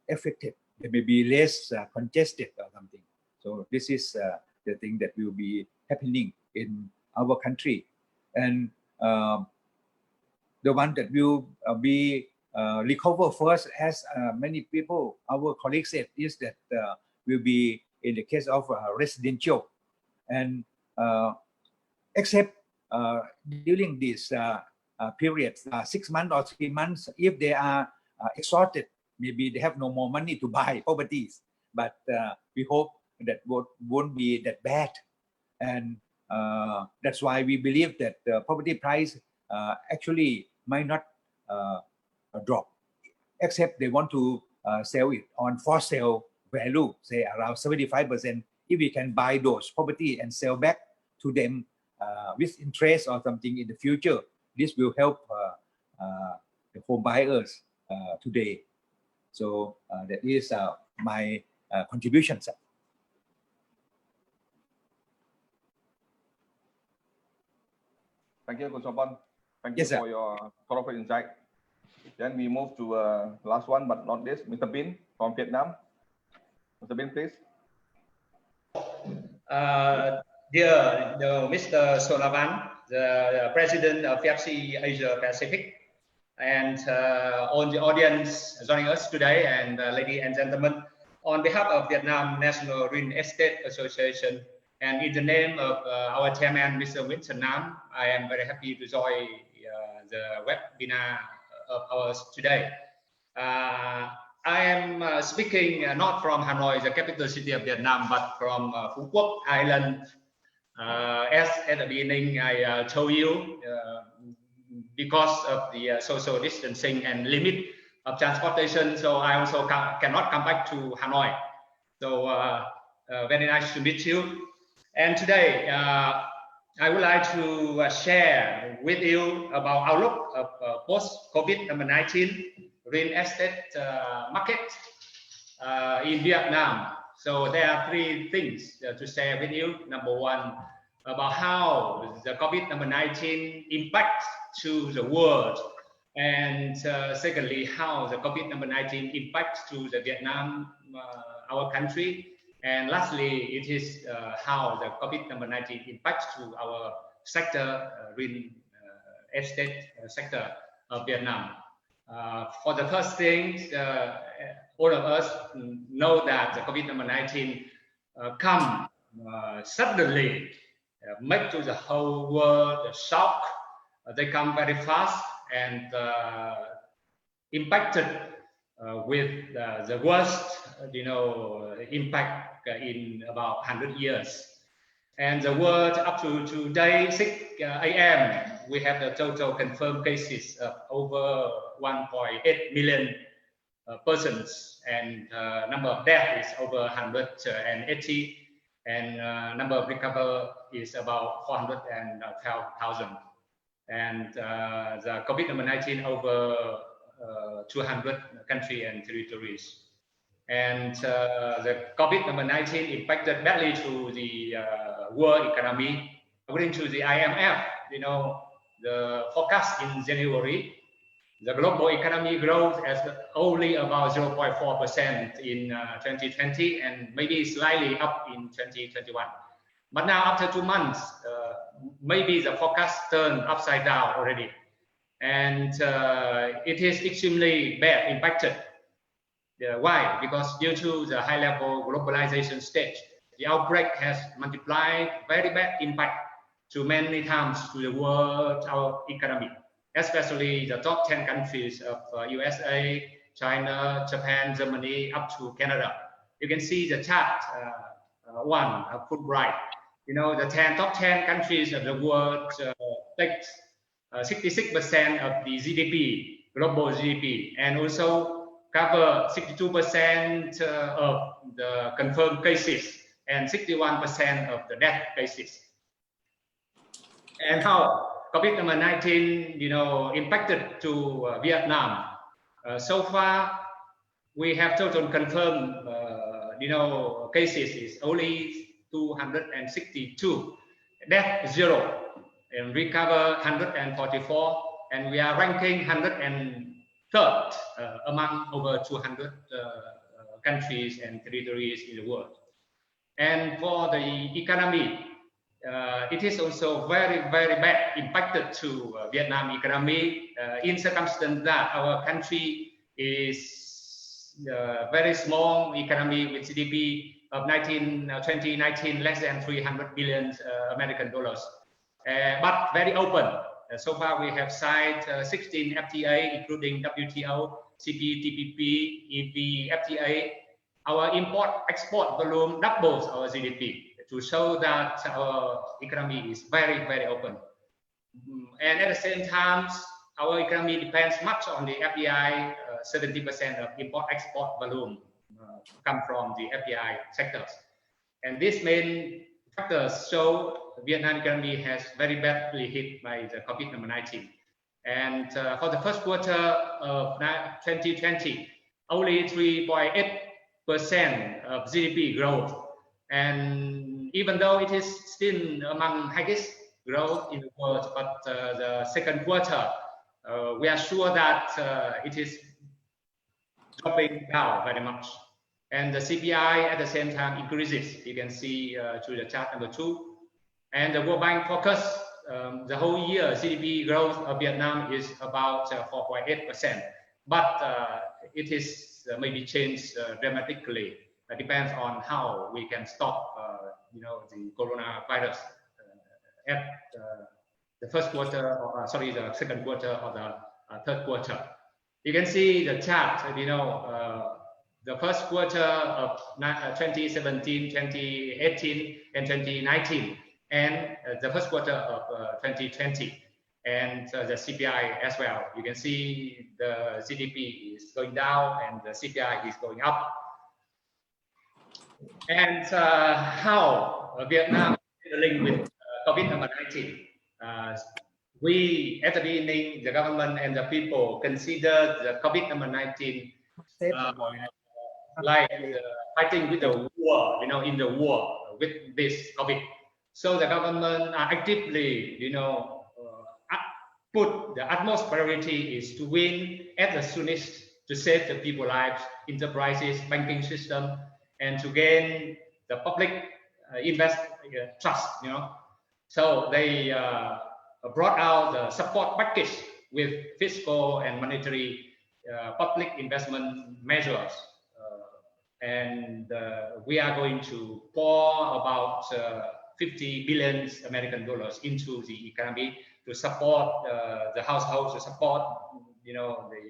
affected. It may be less congested or something. So this is the thing that will be happening in our country. And the one that will be recover first, as many people, our colleagues said, is that will be in the case of residential. And except during this period, 6 months or 3 months, if they are exhausted, maybe they have no more money to buy properties. But we hope that won't be that bad. And that's why we believe that the property price actually might not drop, except they want to sell it on for sale value, say around 75%. If we can buy those property and sell back to them with interest or something in the future, this will help the home buyers today. So that is my contribution, sir. Thank you, Kusopon. Thank you Yes, sir. for your thoughtful insight. Then we move to last one, but not this, Mr. Bin from Vietnam. Mr. Bin, please. Dear Mr. Solavan, the President of FIABCI Asia Pacific, and all the audience joining us today, and ladies and gentlemen, on behalf of Vietnam National Real Estate Association, and in the name of our chairman, Mr. Nguyễn Trần Nam, I am very happy to join the webinar of ours today. I am speaking not from Hanoi, the capital city of Vietnam, but from Phu Quoc Island. As at the beginning, I told you, because of the social distancing and limit of transportation, so I also cannot come back to Hanoi. So very nice to meet you. And today, I would like to share with you about outlook of post-COVID-19 real estate market in Vietnam. So there are 3 things to share with you. Number 1, about how the COVID-19 impacts to the world. And secondly, how the COVID-19 impacts to the Vietnam, our country. And lastly, it is how the COVID-19 impacts to our sector, real estate sector of Vietnam. For the first thing, all of us know that the COVID-19 come suddenly, make to the whole world a shock. They come very fast and impacted with the worst, impact in about 100 years. And the world up to today, 6 a.m., we have the total confirmed cases of over 1.8 million persons, and number of deaths is over 180, and number of recovered is about 412,000. And the COVID-19 over 200 countries and territories. And the COVID-19 impacted badly to the world economy. According to the IMF, the forecast in January, the global economy growth is only about 0.4% in 2020 and maybe slightly up in 2021. But now after 2 months, maybe the forecast turned upside down already. And it is extremely bad impacted. Why? Because due to the high level globalization stage, the outbreak has multiplied very bad impact to many times to the world, our economy, especially the top 10 countries of USA, China, Japan, Germany, up to Canada. You can see the chart one put right. The top 10 countries of the world takes 66% of the GDP, global GDP, and also cover 62% of the confirmed cases and 61% of the death cases. And how COVID-19, impacted to Vietnam. So far, we have total confirmed, cases is only 262, death 0, and recover 144, and we are ranking 103rd among over 200 countries and territories in the world. And for the economy, it is also very, very bad impacted to Vietnam economy in circumstance that our country is a very small economy with GDP of 2019 less than 300 billion American dollars, but very open. So far, we have signed 16 FTA, including WTO, CPTPP, FTA. Our import-export volume doubles our GDP to show that our economy is very, very open. And at the same time, our economy depends much on the FDI. 70% of import-export volume come from the FDI sectors. And these main factors show Vietnam economy has very badly hit by the COVID-19. And for the first quarter of 2020, only 3.8% of GDP growth. And even though it is still among highest growth in the world, but the second quarter, we are sure that it is dropping down very much. And the CPI at the same time increases. You can see through the chart number 2. And the World Bank focus the whole year GDP growth of Vietnam is about 4.8%. But it is maybe changed dramatically. It depends on how we can stop, the coronavirus at the first quarter, or the second quarter or the third quarter. You can see the chart. The first quarter of 2017, 2018, and 2019, and the first quarter of 2020, and the CPI as well. You can see the GDP is going down and the CPI is going up. And how Vietnam is dealing with COVID-19? We, at the beginning, the government and the people consider the COVID-19 like fighting with the war, in the war with this COVID. So the government actively, put the utmost priority is to win at the soonest to save the people's lives, enterprises, banking system, and to gain the public trust, So they brought out the support package with fiscal and monetary public investment measures. And we are going to pour about 50 billion American dollars into the economy to support the households, to support, the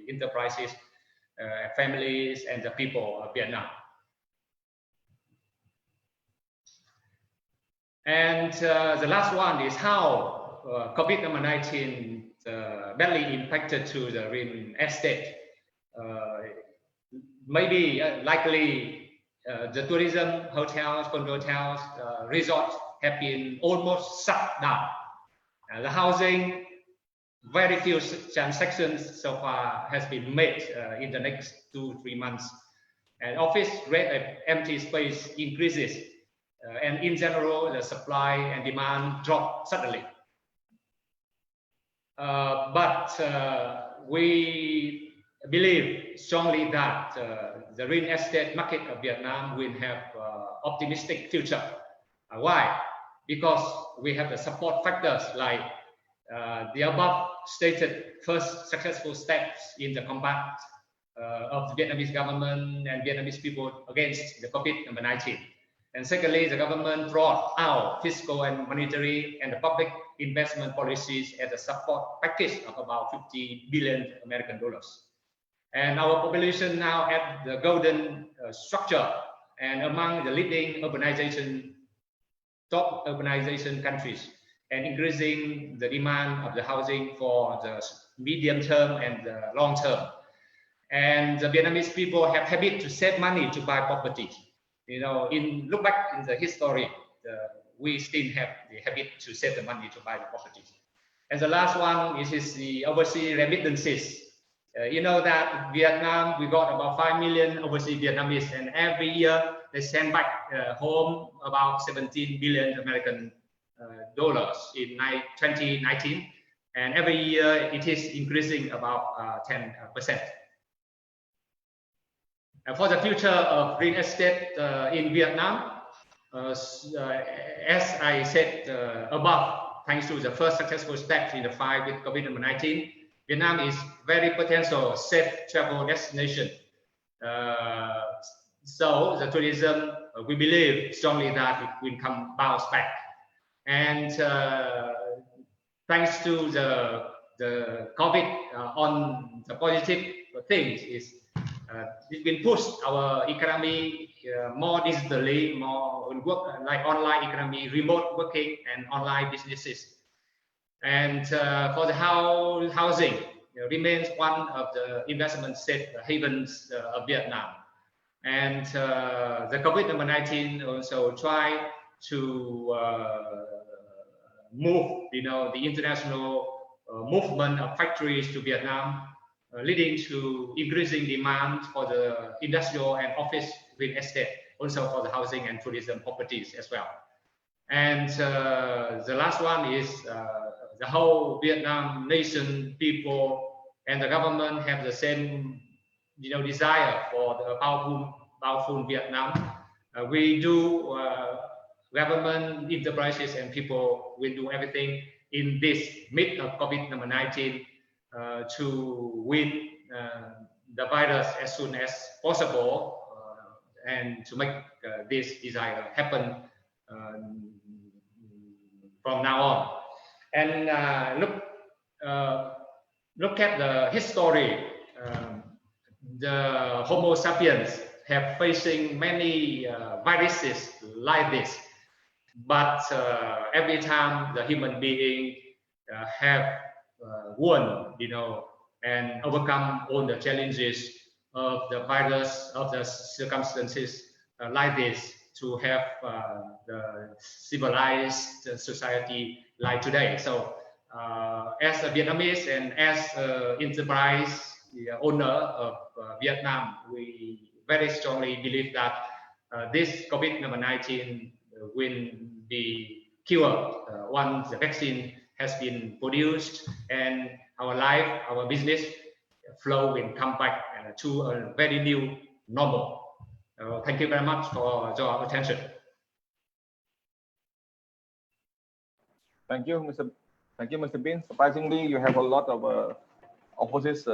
enterprises, families, and the people of Vietnam. And the last one is how COVID-19 badly impacted to the real estate. Maybe likely the tourism, hotels, condo hotels, resorts have been almost shut down. The housing, very few transactions so far has been made in the next 2-3 months. and office rate of empty space increases, and in general, the supply and demand drop suddenly. But we believe strongly that the real estate market of Vietnam will have optimistic future. Why? Because we have the support factors like the above stated first successful steps in the combat of the Vietnamese government and Vietnamese people against the COVID-19. And secondly, the government brought out fiscal and monetary and the public investment policies as a support package of about 50 billion American dollars. And our population now at the golden structure and among the leading top urbanization countries, and increasing the demand of the housing for the medium term and the long term. And the Vietnamese people have habit to save money to buy property. You know, look back in the history, we still have the habit to save the money to buy the properties. And the last one is the overseas remittances. You know that Vietnam, we got about 5 million overseas Vietnamese, and every year they send back home about 17 billion American dollars in 2019, and every year it is increasing about 10%. For the future of real estate in Vietnam, as I said above, thanks to the first successful step in the fight with COVID-19, Vietnam is very potential safe travel destination. So the tourism, we believe strongly that it will bounce back. And thanks to the COVID, on the positive things is it will push our economy more digitally, more work like online economy, remote working, and online businesses. And for the housing, remains one of the investment safe havens of Vietnam. And the COVID-19 also try to move, the international movement of factories to Vietnam, leading to increasing demand for the industrial and office real estate, also for the housing and tourism properties as well. And the last one is the whole Vietnam nation, people, and the government have the same, desire for the powerful Vietnam. We do, government, enterprises, and people will do everything in this mid of COVID-19 to win the virus as soon as possible and to make this desire happen from now on. And look at the history. The Homo sapiens have facing many viruses like this, but every time the human being have won, and overcome all the challenges of the virus, of the circumstances like this, to have the civilized society like today. So as a Vietnamese and as an enterprise owner of Vietnam, we very strongly believe that this COVID-19 will be cured once the vaccine has been produced, and our life, our business flow will come back to a very new normal. Thank you very much for your attention. Thank you, Mr. Bin. Surprisingly, you have a lot of opposite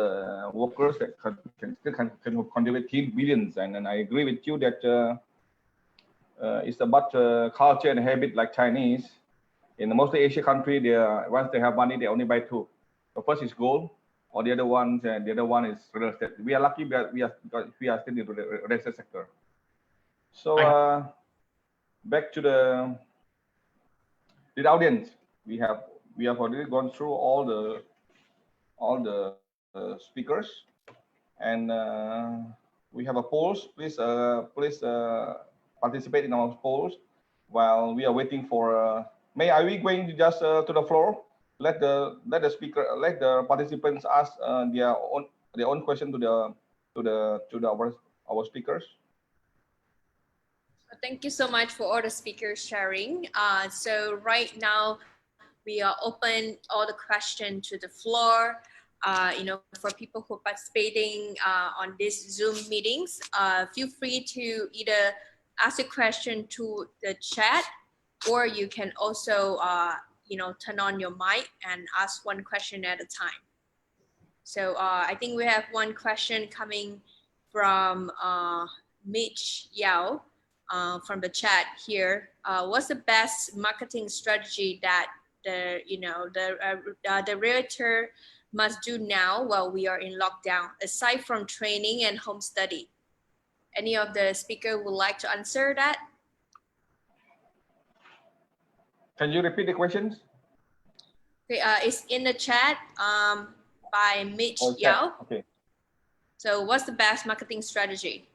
workers that can contribute billions, and I agree with you that it's about culture and habit like Chinese. In most Asian country, once they have money, they only buy two. The first is gold, or the other one is real estate. We are lucky that we are still in the real estate sector. So back to the audience. We have already gone through all the speakers, and we have a polls. Please participate in our polls while we are waiting for. Are we going to just to the floor? Let the participants ask their own question to our our speakers. Thank you so much for all the speakers sharing. So right now, we are open all the questions to the floor. For people who are participating on these Zoom meetings, feel free to either ask a question to the chat, or you can also, turn on your mic and ask one question at a time. So I think we have one question coming from Mitch Yao from the chat here. What's the best marketing strategy that the realtor must do now while we are in lockdown, aside from training and home study? Any of the speaker would like to answer that? Can you repeat the questions? Okay, it's in the chat by Mitch Yao. Okay. So what's the best marketing strategy?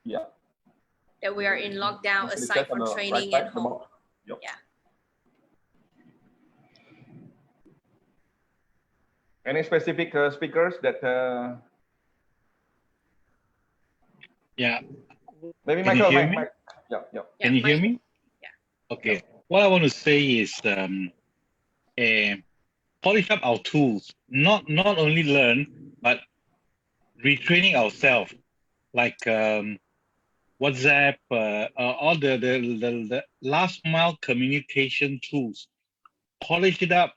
Yeah. That we are in lockdown, aside from training and home. Yep. Yeah. Any specific speakers that? Yeah. Maybe Can you Michael. hear me? Yeah. Can you hear me? Yeah. Okay. What I want to say is polish up our tools, not only learn, but retraining ourselves, like WhatsApp, all the last mile communication tools. Polish it up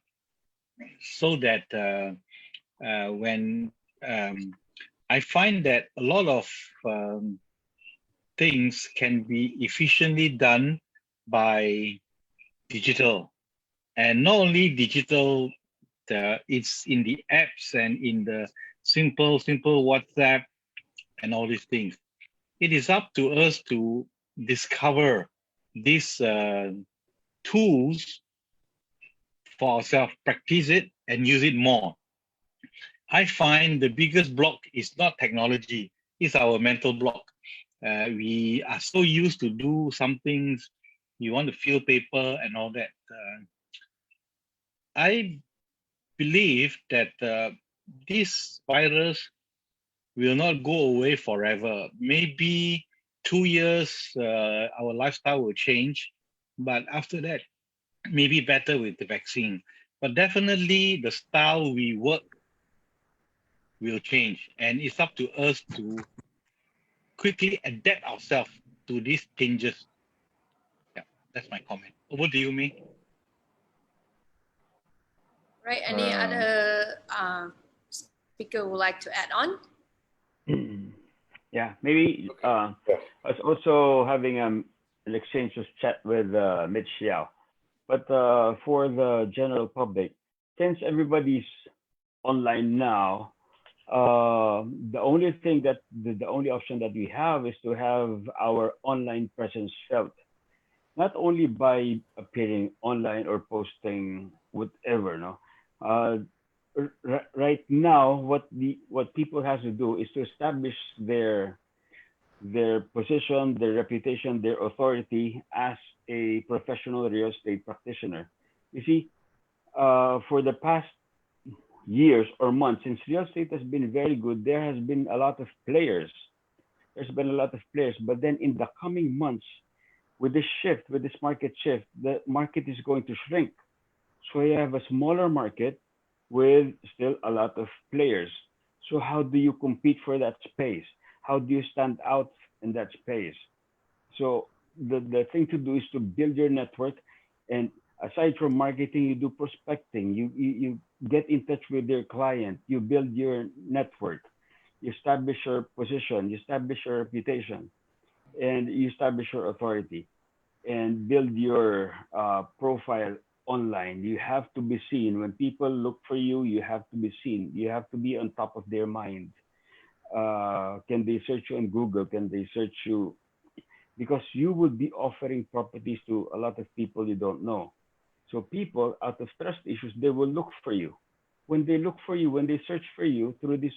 so that when I find that a lot of things can be efficiently done by digital, and not only digital, it's in the apps and in the simple WhatsApp and all these things. It is up to us to discover these tools for ourselves, practice it and use it more. I find the biggest block is not technology, it's our mental block. We are so used to do some things, you want to fill paper and all that. I believe that this virus will not go away forever. Maybe 2 years, our lifestyle will change, but after that, maybe better with the vaccine. But definitely the style we work will change, and it's up to us to quickly adapt ourselves to these changes. Yeah, that's my comment. Over to you, May. Right. Any other speaker would like to add on? Yeah, maybe I was also having an exchange of chat with Mitch Xiao. But for the general public, since everybody's online now, the only thing that the only option that we have is to have our online presence felt, not only by appearing online or posting whatever. No, right now, what people have to do is to establish their position, their reputation, their authority as a professional real estate practitioner. You see, for the past years or months, since real estate has been very good, there has been a lot of players. There's been a lot of players, but then in the coming months, with this shift, with this market shift, the market is going to shrink. So you have a smaller market with still a lot of players. So how do you compete for that space? How do you stand out in that space? So the thing to do is to build your network, and aside from marketing, you do prospecting. You get in touch with your client. You build your network. You establish your position. You establish your reputation, and you establish your authority, and build your profile online. You have to be seen. When people look for you, you have to be seen. You have to be on top of their mind. Can they search you on Google? Can they search you? Because you will be offering properties to a lot of people you don't know. So people, out of trust issues, they will look for you. When they look for you, when they search for you through these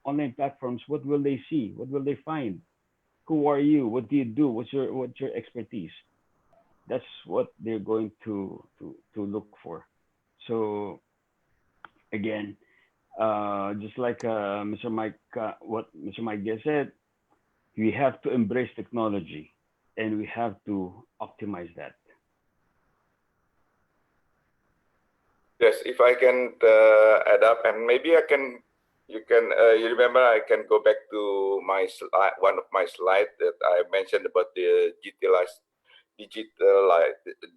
online platforms, what will they see? What will they find? Who are you? What do you do? What's your expertise? That's what they're going to look for. So again, just like what Mr. Mike just said, we have to embrace technology and we have to optimize that. Yes, if I can add up, and maybe you remember I can go back to my slide, one of my slides that I mentioned about the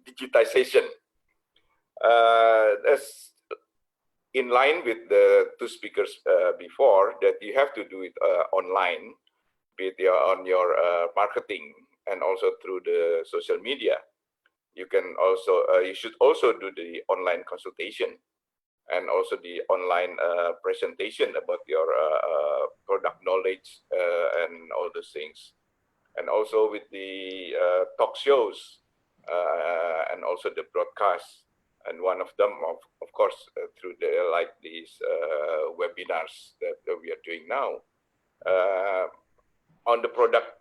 digitization. That's in line with the two speakers before, that you have to do it online, be it on your marketing and also through the social media. You can also you should also do the online consultation and also the online presentation about your product knowledge and all those things, and also with the talk shows and also the broadcasts. And one of them, of course, through like these webinars that we are doing now. On the product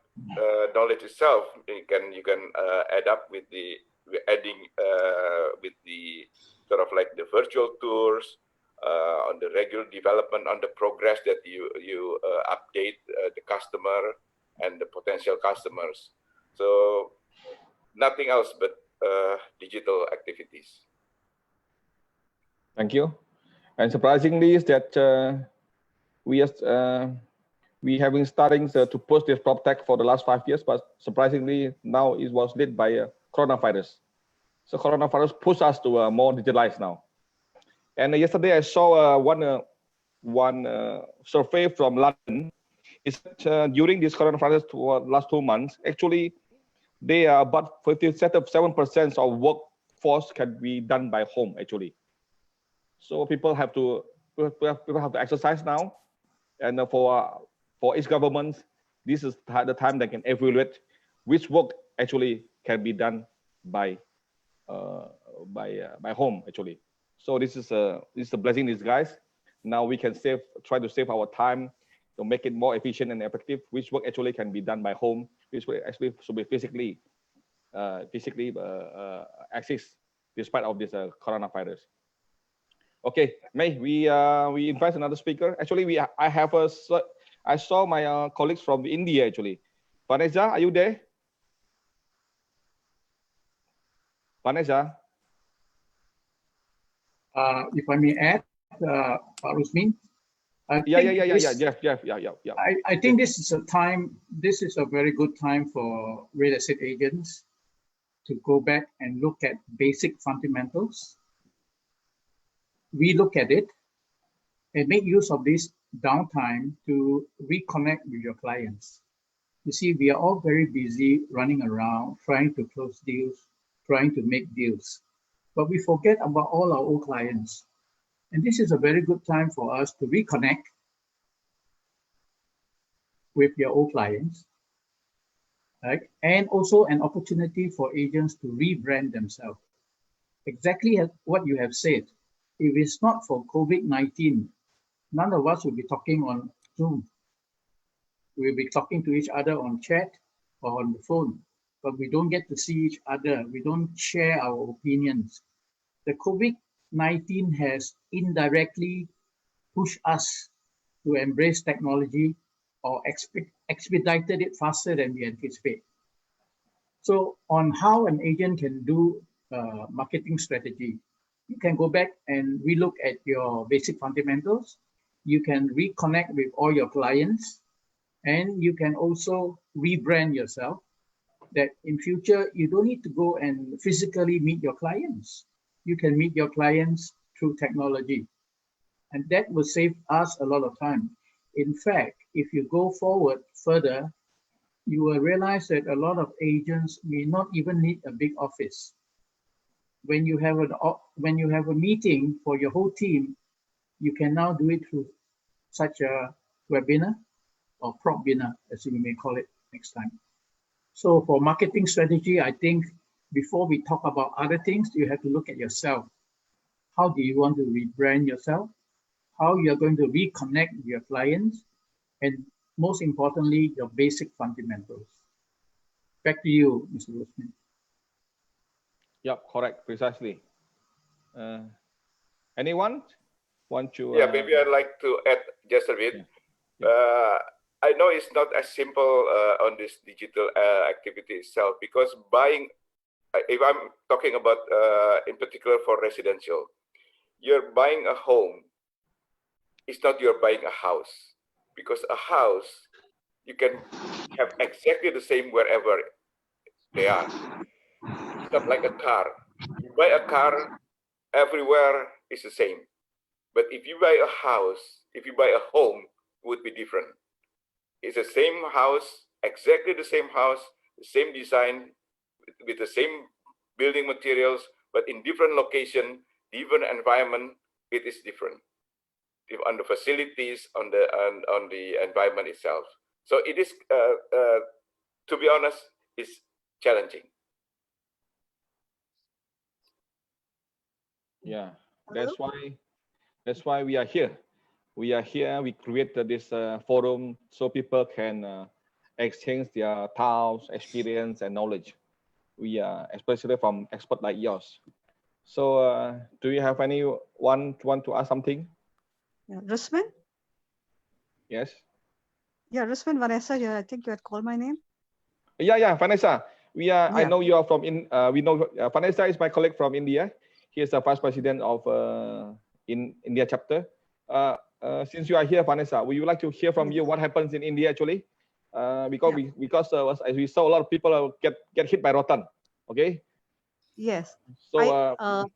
knowledge itself, you can add up with adding with the sort of like the virtual tours, on the regular development, on the progress that you update the customer and the potential customers. So nothing else but digital activities. Thank you. And surprisingly is that we have been starting to push this prop tech for the last 5 years, but surprisingly now it was led by coronavirus. So coronavirus pushed us to more digitalized now. And yesterday I saw one survey from London. Is that during this coronavirus last 2 months, actually, they are about 57% of workforce can be done by home actually. So people have to exercise now, and for each government, this is the time they can evaluate which work actually can be done by home actually. So this is a blessing in disguise. Now we can try to save our time to make it more efficient and effective. Which work actually can be done by home, which work actually should be physically accessed despite of this coronavirus. Okay, May, we invite another speaker. Actually, I saw my colleagues from India actually. Vanessa, are you there? Vanessa? If I may add, Rusmin. Jeff. I think this is a very good time for real estate agents to go back and look at basic fundamentals. We look at it and make use of this downtime to reconnect with your clients. You see, we are all very busy running around, trying to close deals, trying to make deals, but we forget about all our old clients. And this is a very good time for us to reconnect with your old clients, right? And also an opportunity for agents to rebrand themselves. Exactly what you have said. If it's not for COVID-19, none of us will be talking on Zoom. We'll be talking to each other on chat or on the phone, but we don't get to see each other. We don't share our opinions. The COVID-19 has indirectly pushed us to embrace technology or expedited it faster than we anticipate. So on how an agent can do marketing strategy, you can go back and relook at your basic fundamentals. You can reconnect with all your clients, and you can also rebrand yourself, that in future, you don't need to go and physically meet your clients. You can meet your clients through technology. And that will save us a lot of time. In fact, if you go forward further, you will realize that a lot of agents may not even need a big office. When you have a meeting for your whole team, you can now do it through such a webinar or prop webinar, as you may call it next time. So for marketing strategy, I think before we talk about other things, you have to look at yourself. How do you want to rebrand yourself? How you're going to reconnect with your clients? And most importantly, your basic fundamentals. Back to you, Mr. Rosman. Yep, correct, precisely. Anyone? Want to? Yeah, maybe I'd like to add just a bit. I know it's not as simple on this digital activity itself, because buying, if I'm talking about in particular for residential, you're buying a home. It's not you're buying a house, because a house you can have exactly the same wherever they are. It's not like a car. You buy a car, everywhere is the same. But if you buy a house, if you buy a home, it would be different. It's the same house, exactly the same house, the same design, with the same building materials, but in different location, different environment, it is different. On the facilities, on the environment itself. So it is, to be honest, it's challenging. Yeah, that's why we are here. We are here. We created this forum so people can exchange their thoughts, experience, and knowledge. We are especially from experts like yours. So, do you have anyone want to ask something? Yeah, Rusman? Yes. Yeah, Rusman, Vanessa here. I think you had called my name. Yeah, Vanessa. I Yeah. know you are from we know Vanessa is my colleague from India. He is the vice president of in India chapter. Since you are here, Vanessa, would you like to hear from you what happens in India actually? Because as we saw, a lot of people get hit by rotan. Okay. Yes. So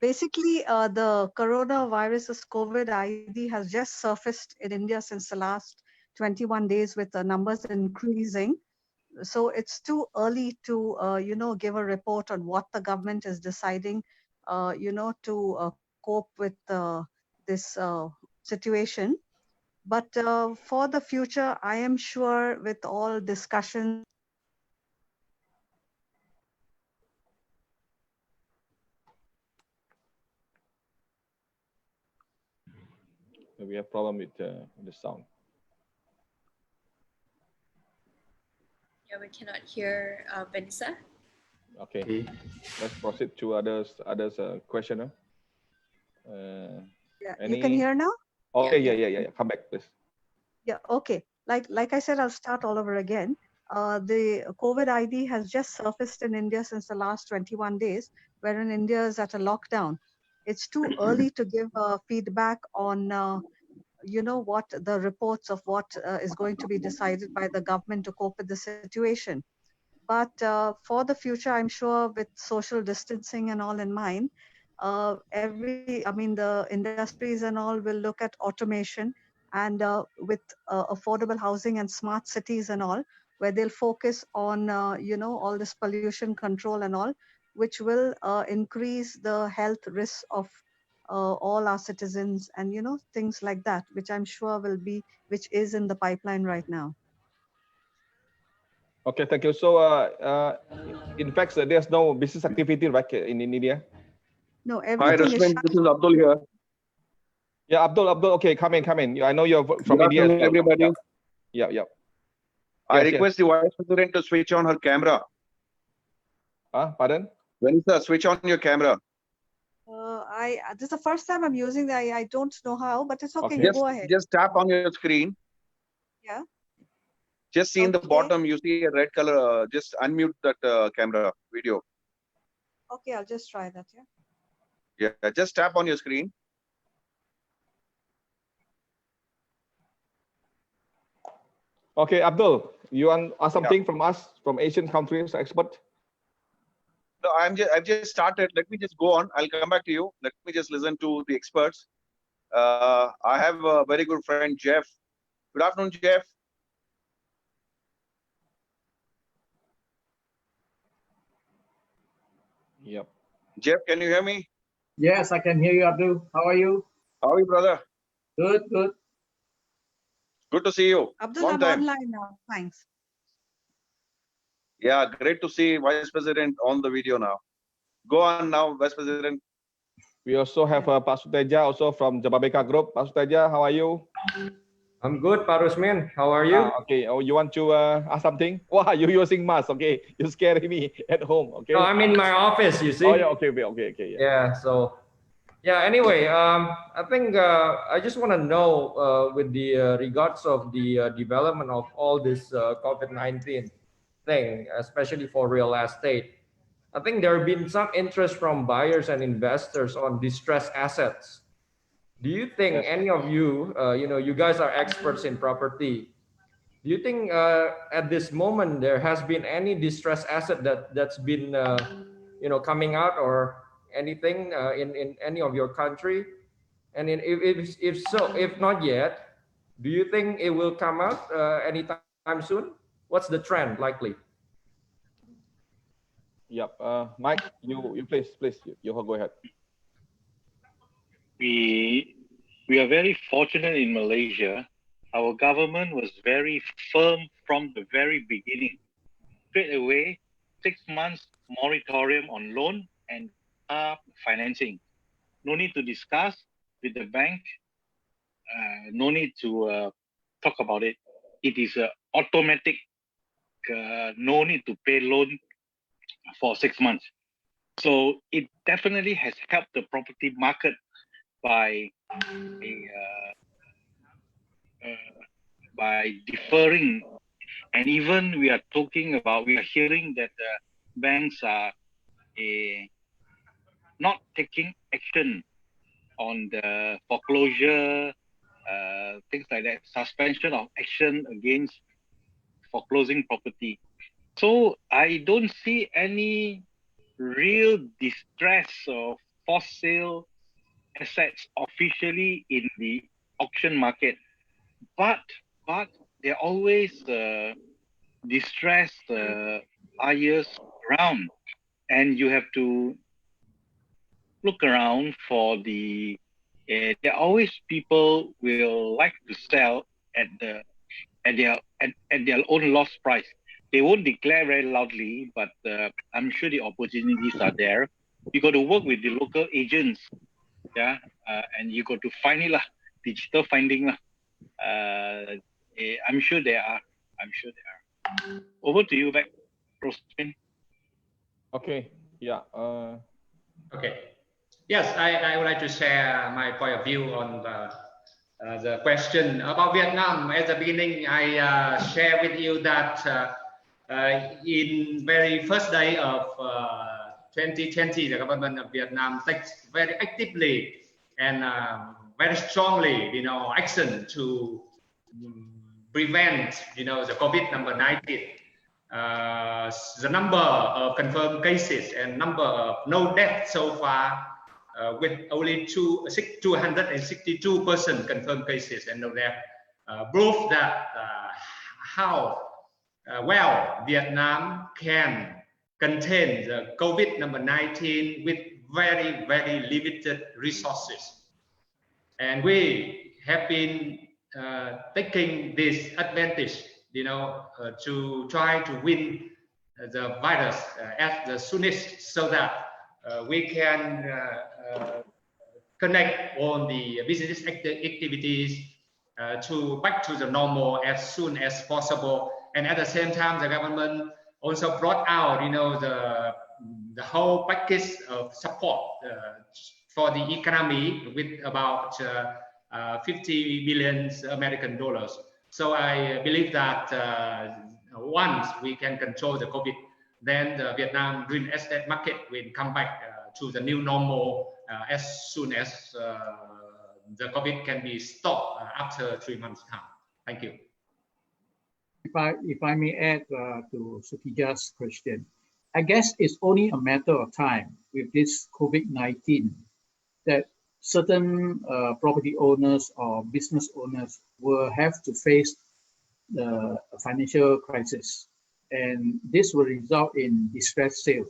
basically, the coronavirus COVID ID has just surfaced in India since the last 21 days, with the numbers increasing. So it's too early to give a report on what the government is deciding to cope with this situation. But for the future, I am sure with all discussions, we have problem with the sound. Yeah, we cannot hear Vanessa. Okay, let's proceed to others question. you can hear now? Okay, yeah. Come back, please. Yeah, okay. Like I said, I'll start all over again. The COVID ID has just surfaced in India since the last 21 days, wherein India is at a lockdown. It's too early to give feedback on, what the reports of what is going to be decided by the government to cope with the situation. But for the future, I'm sure with social distancing and all in mind, the industries and all will look at automation, and with affordable housing and smart cities and all, where they'll focus on, all this pollution control and all, which will increase the health risks of all our citizens, and, things like that, which I'm sure which is in the pipeline right now. Okay, thank you. So, in fact, there's no business activity right in India. No, Hi, everything is Rasmin. shut. This is Abdul here. Yeah, Abdul. Okay, come in. I know you're from Good India. afternoon, everybody. Yeah. I Yes, request the Vice President to switch on her camera. Pardon? Vanessa, switch on your camera. This is the first time I'm using that. I don't know how, but it's okay. You go ahead. Just tap on your screen. Yeah. Just see in the bottom, you see a red color. Just unmute that camera video. Okay, I'll just try that. Yeah, just tap on your screen. Okay, Abdul, you want something from us, from Asian countries expert? No, I've just started. Let me just go on. I'll come back to you. Let me just listen to the experts. I have a very good friend, Jeff. Good afternoon, Jeff. Yep. Jeff, can you hear me? Yes, I can hear you, Abdul. How are you? How are you, brother? Good. Good to see you. Abdul, Long I'm time. online now. Thanks. Yeah, great to see Vice President on the video now. Go on now, Vice President. We also have Pak Suteja also from Jababeka Group. Pak Suteja, how are you? I'm good, Pak Rusmin. How are you? Okay. Oh, you want to ask something? Wow, you're using mask. Okay, you scaring me at home. Okay. No, I'm in my office. You see? Oh yeah. Okay. Yeah. Yeah. So, Yeah. Anyway, I think I just want to know with the regards of the development of all this COVID-19 thing, especially for real estate. I think there have been some interest from buyers and investors on distressed assets. Do you think Yes. any of you, you guys are experts in property? Do you think at this moment there has been any distressed asset that's been coming out or anything in any of your country? And if so, if not yet, do you think it will come out anytime soon? What's the trend likely? Yep. Mike, you please, you go ahead. We are very fortunate in Malaysia. Our government was very firm from the very beginning. Straight away, 6 months moratorium on loan and financing. No need to discuss with the bank. No need to talk about it. It is automatic. No need to pay loan for 6 months. So it definitely has helped the property market by deferring, and even we are hearing that banks are not taking action on the foreclosure, things like that, suspension of action against foreclosing property. So I don't see any real distress or for sale assets officially in the auction market, but there are always distressed buyers around, and you have to look around for the. There are always people will like to sell at their own loss price. They won't declare very loudly, but I'm sure the opportunities are there. You got to work with the local agents, yeah, and you got to find it lah, digital finding lah. I'm sure there are. Over to you, back, Rosmin. Okay. Yeah. Okay. Yes, I would like to share my point of view on the question about Vietnam. At the beginning, I share with you that in very first day of 2020, the government of Vietnam takes very actively and very strongly, action to prevent, the COVID-19. The number of confirmed cases and number of no deaths so far, with only 262 confirmed cases and no death, prove that how well Vietnam can contain the COVID-19 with very, very limited resources. And we have been taking this advantage, to try to win the virus as the soonest, so that we can connect on the business activities back to the normal as soon as possible. And at the same time, the government also brought out, the whole package of support for the economy with about 50 billion American dollars. So I believe that once we can control the COVID, then the Vietnam real estate market will come back to the new normal as soon as the COVID can be stopped after 3 months' time. Thank you. If I may add to Sutija's question, I guess it's only a matter of time with this COVID-19 that certain property owners or business owners will have to face the financial crisis, and this will result in distressed sale.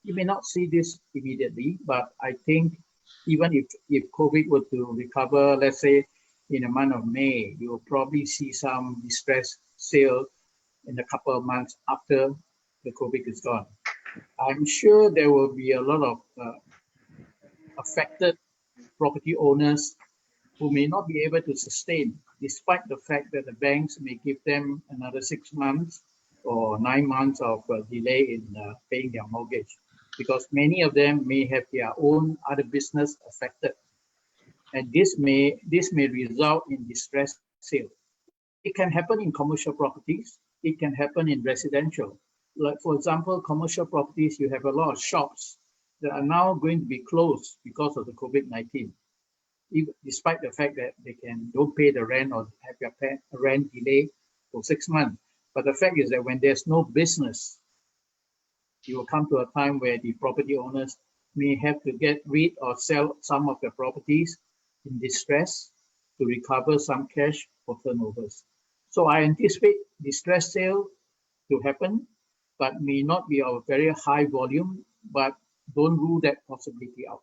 You may not see this immediately, but I think even if COVID were to recover, let's say in the month of May, you will probably see some distressed sale in a couple of months after the COVID is gone. I'm sure there will be a lot of affected property owners who may not be able to sustain, despite the fact that the banks may give them another 6 months or 9 months of delay in paying their mortgage. because many of them may have their own other business affected. And this may result in distressed sale. It can happen in commercial properties. It can happen in residential. Like for example, commercial properties, you have a lot of shops that are now going to be closed because of the COVID-19. Despite the fact that they don't pay the rent or have their rent delay for 6 months. But the fact is that when there's no business, you will come to a time where the property owners may have to get rid or sell some of their properties in distress to recover some cash for turnovers. So I anticipate distress sale to happen, but may not be of a very high volume, but don't rule that possibility out.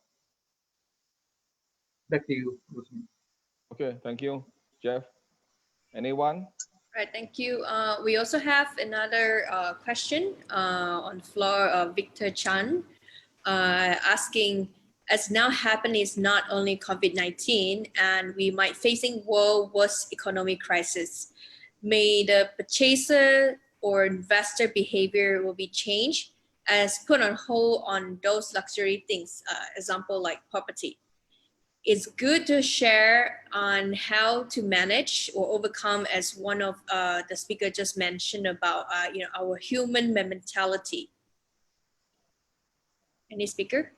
Back to you, Rosemary. Okay, thank you, Jeff. Anyone? Right, thank you. We also have another question on the floor of Victor Chan asking, as now happening is not only COVID-19 and we might facing world worst economic crisis, may the purchaser or investor behavior will be changed as put on hold on those luxury things, example like property. It's good to share on how to manage or overcome, as one of the speaker just mentioned about our human mentality. Any speaker?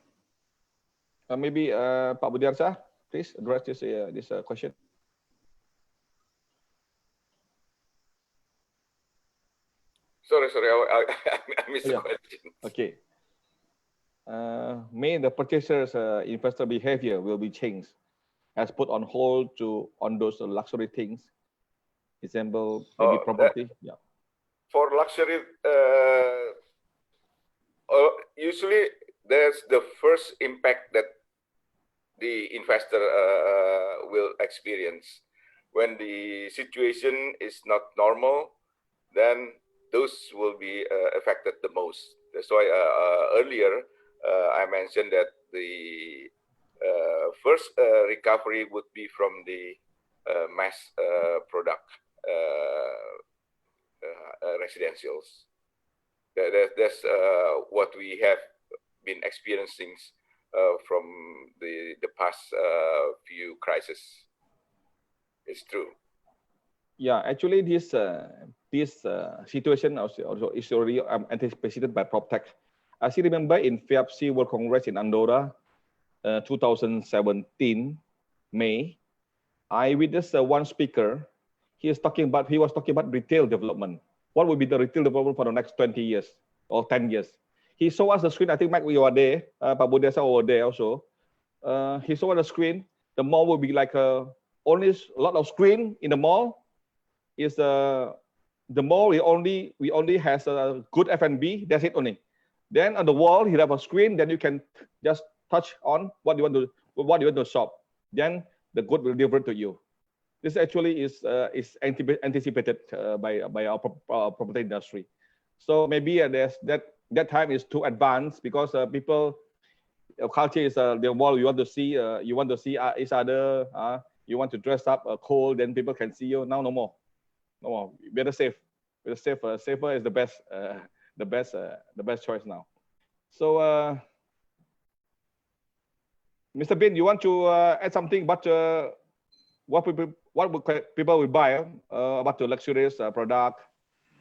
Maybe Pak Budiarsa, please address this question. Sorry, I missed the question. Okay. May the purchaser's investor behavior will be changed as put on hold on those luxury things, example maybe property. Yeah. For luxury, usually there's the first impact that the investor will experience when the situation is not normal. Then those will be affected the most. That's why earlier I mentioned that the first recovery would be from the mass product residentials. That's what we have been experiencing from the past few crises. It's true. Yeah, actually, this situation also is already anticipated by PropTech. I still remember in FIABCI World Congress in Andorra, 2017 May, I witnessed one speaker. He was talking about retail development. What would be the retail development for the next 20 years or 10 years? He showed us the screen. I think Mike, we were there. Pak Budiarsa were there also. He showed us the screen. The mall will be like only a lot of screen in the mall. Is the mall we only has a good F&B. That's it only. Then on the wall you have a screen. Then you can just touch on what you want to shop. Then the good will deliver to you. This actually is anticipated by our property industry. So maybe that time is too advanced because people culture is the wall you want to see each other. You want to dress up cold, then people can see you. Now no more. No more. Better safe. Safer is the best choice now. So, Mr. Bin, you want to add something about what people will buy about the luxurious product?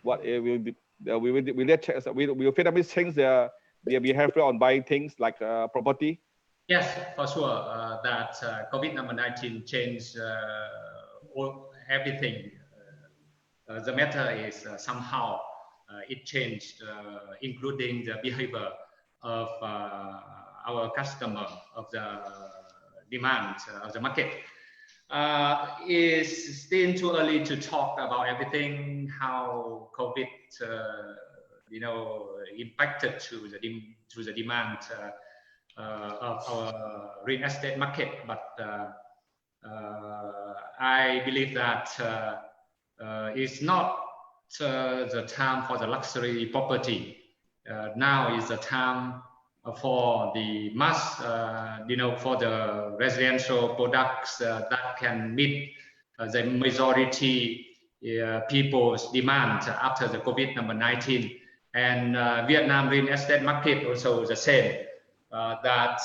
What will Vietnamese change their behavior on buying things like property? Yes, for sure. That COVID-19 changed everything. The matter is somehow it changed, including the behavior of our customer, of the demand of the market. It's still too early to talk about everything, how COVID, impacted to the demand of our real estate market. But I believe that it's not the time for the luxury property. Now is the time for the mass, for the residential products that can meet the majority people's demand after the COVID-19. And Vietnam real estate market also the same. That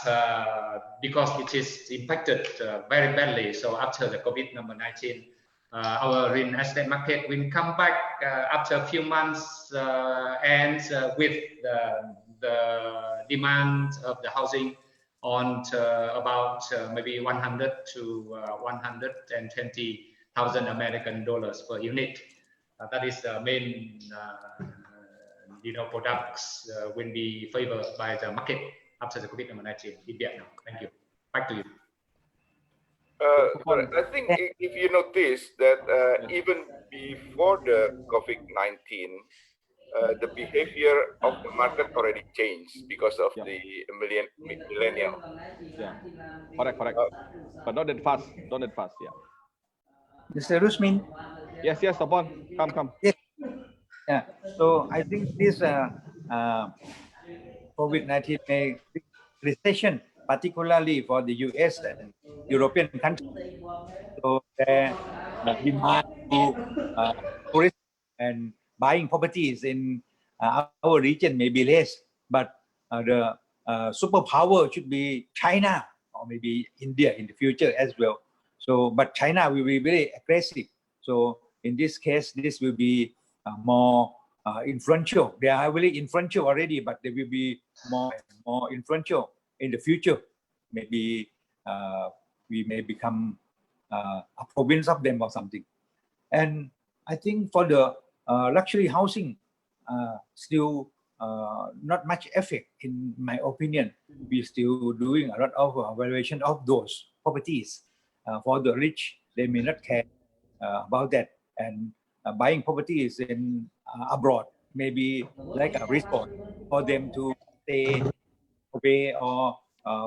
because it is impacted very badly. So after the COVID-19, our real estate market will come back after a few months and with the demand of the housing on about maybe 100 to 120,000 American dollars per unit. That is the main products will be favored by the market after the COVID-19 in Vietnam. Thank you. Back to you. I think if you notice that even before the COVID-19, the behavior of the market already changed because of the millennial. Yeah, correct. But not that fast. Yeah. Mr. Rusmin. Yes, Tapon. Come. Yes. Yeah. So I think this COVID-19 may recession, particularly for the US and European countries. So the demand to tourism and buying properties in our region may be less, but the superpower should be China or maybe India in the future as well. So, but China will be very aggressive. So in this case, this will be more influential. They are really influential already, but they will be more influential in the future. Maybe we may become a province of them or something. And I think for the luxury housing, still not much effect in my opinion. We're still doing a lot of valuation of those properties. For the rich, they may not care about that. And buying properties in abroad, maybe like a resort for them to stay away or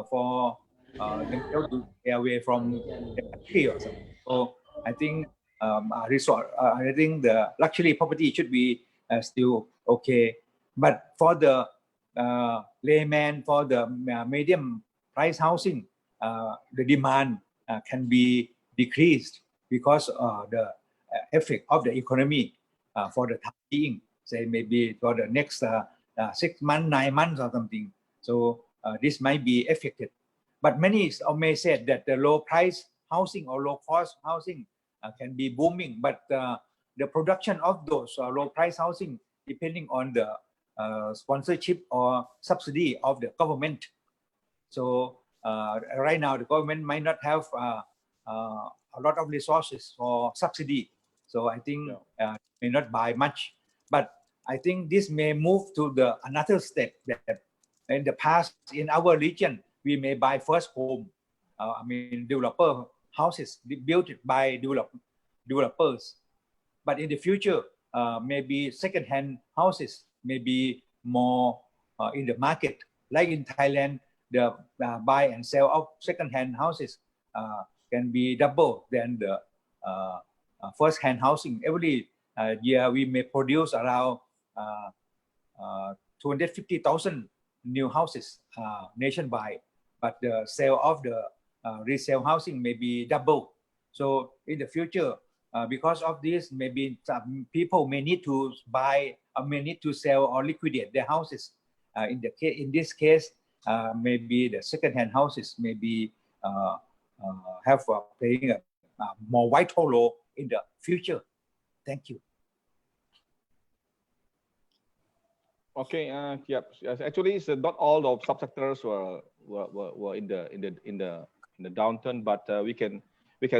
for themselves to stay away from the country or something. So I think a resort, I think the luxury property should be still okay. But for the layman, for the medium price housing, the demand can be decreased because the effect of the economy for the time being, say maybe for the next 6 months, 9 months or something. So this might be affected. But many may say that the low price housing or low cost housing can be booming, but the production of those low price housing depending on the sponsorship or subsidy of the government. So right now the government might not have a lot of resources for subsidy. So I think may not buy much. But I think this may move to the another step that in the past in our region, we may buy first home. I mean, developer houses built by developers. But in the future, maybe second-hand houses may be more in the market. Like in Thailand, the buy and sale of second-hand houses can be double than the first-hand housing. Every year, we may produce around 250,000 new houses nationwide, but the sale of the resale housing may be double. So in the future, because of this, maybe some people may need to buy or may need to sell or liquidate their houses. In this case, maybe the second-hand houses may be have playing a more vital role in the future. Thank you. Okay. Yes. Actually, it's not all of subsectors were in the downturn, but we can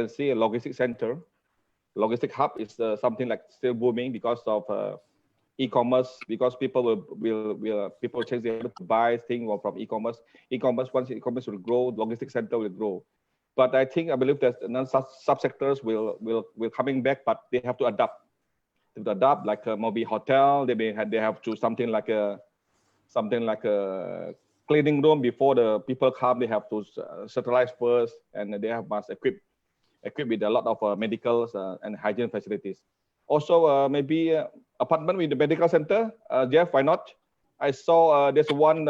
see a logistics center. Logistic hub is something like still booming because of e-commerce. Because people people change their to buy things from e-commerce. Once e-commerce will grow, logistic center will grow. But I believe that subsectors will coming back, but they have to adapt. Like maybe hotel, they have to something like a cleaning room before the people come. They have to sterilize first, and they must equip with a lot of medicals and hygiene facilities. Also, maybe apartment with the medical center. Jeff, why not? I saw there's one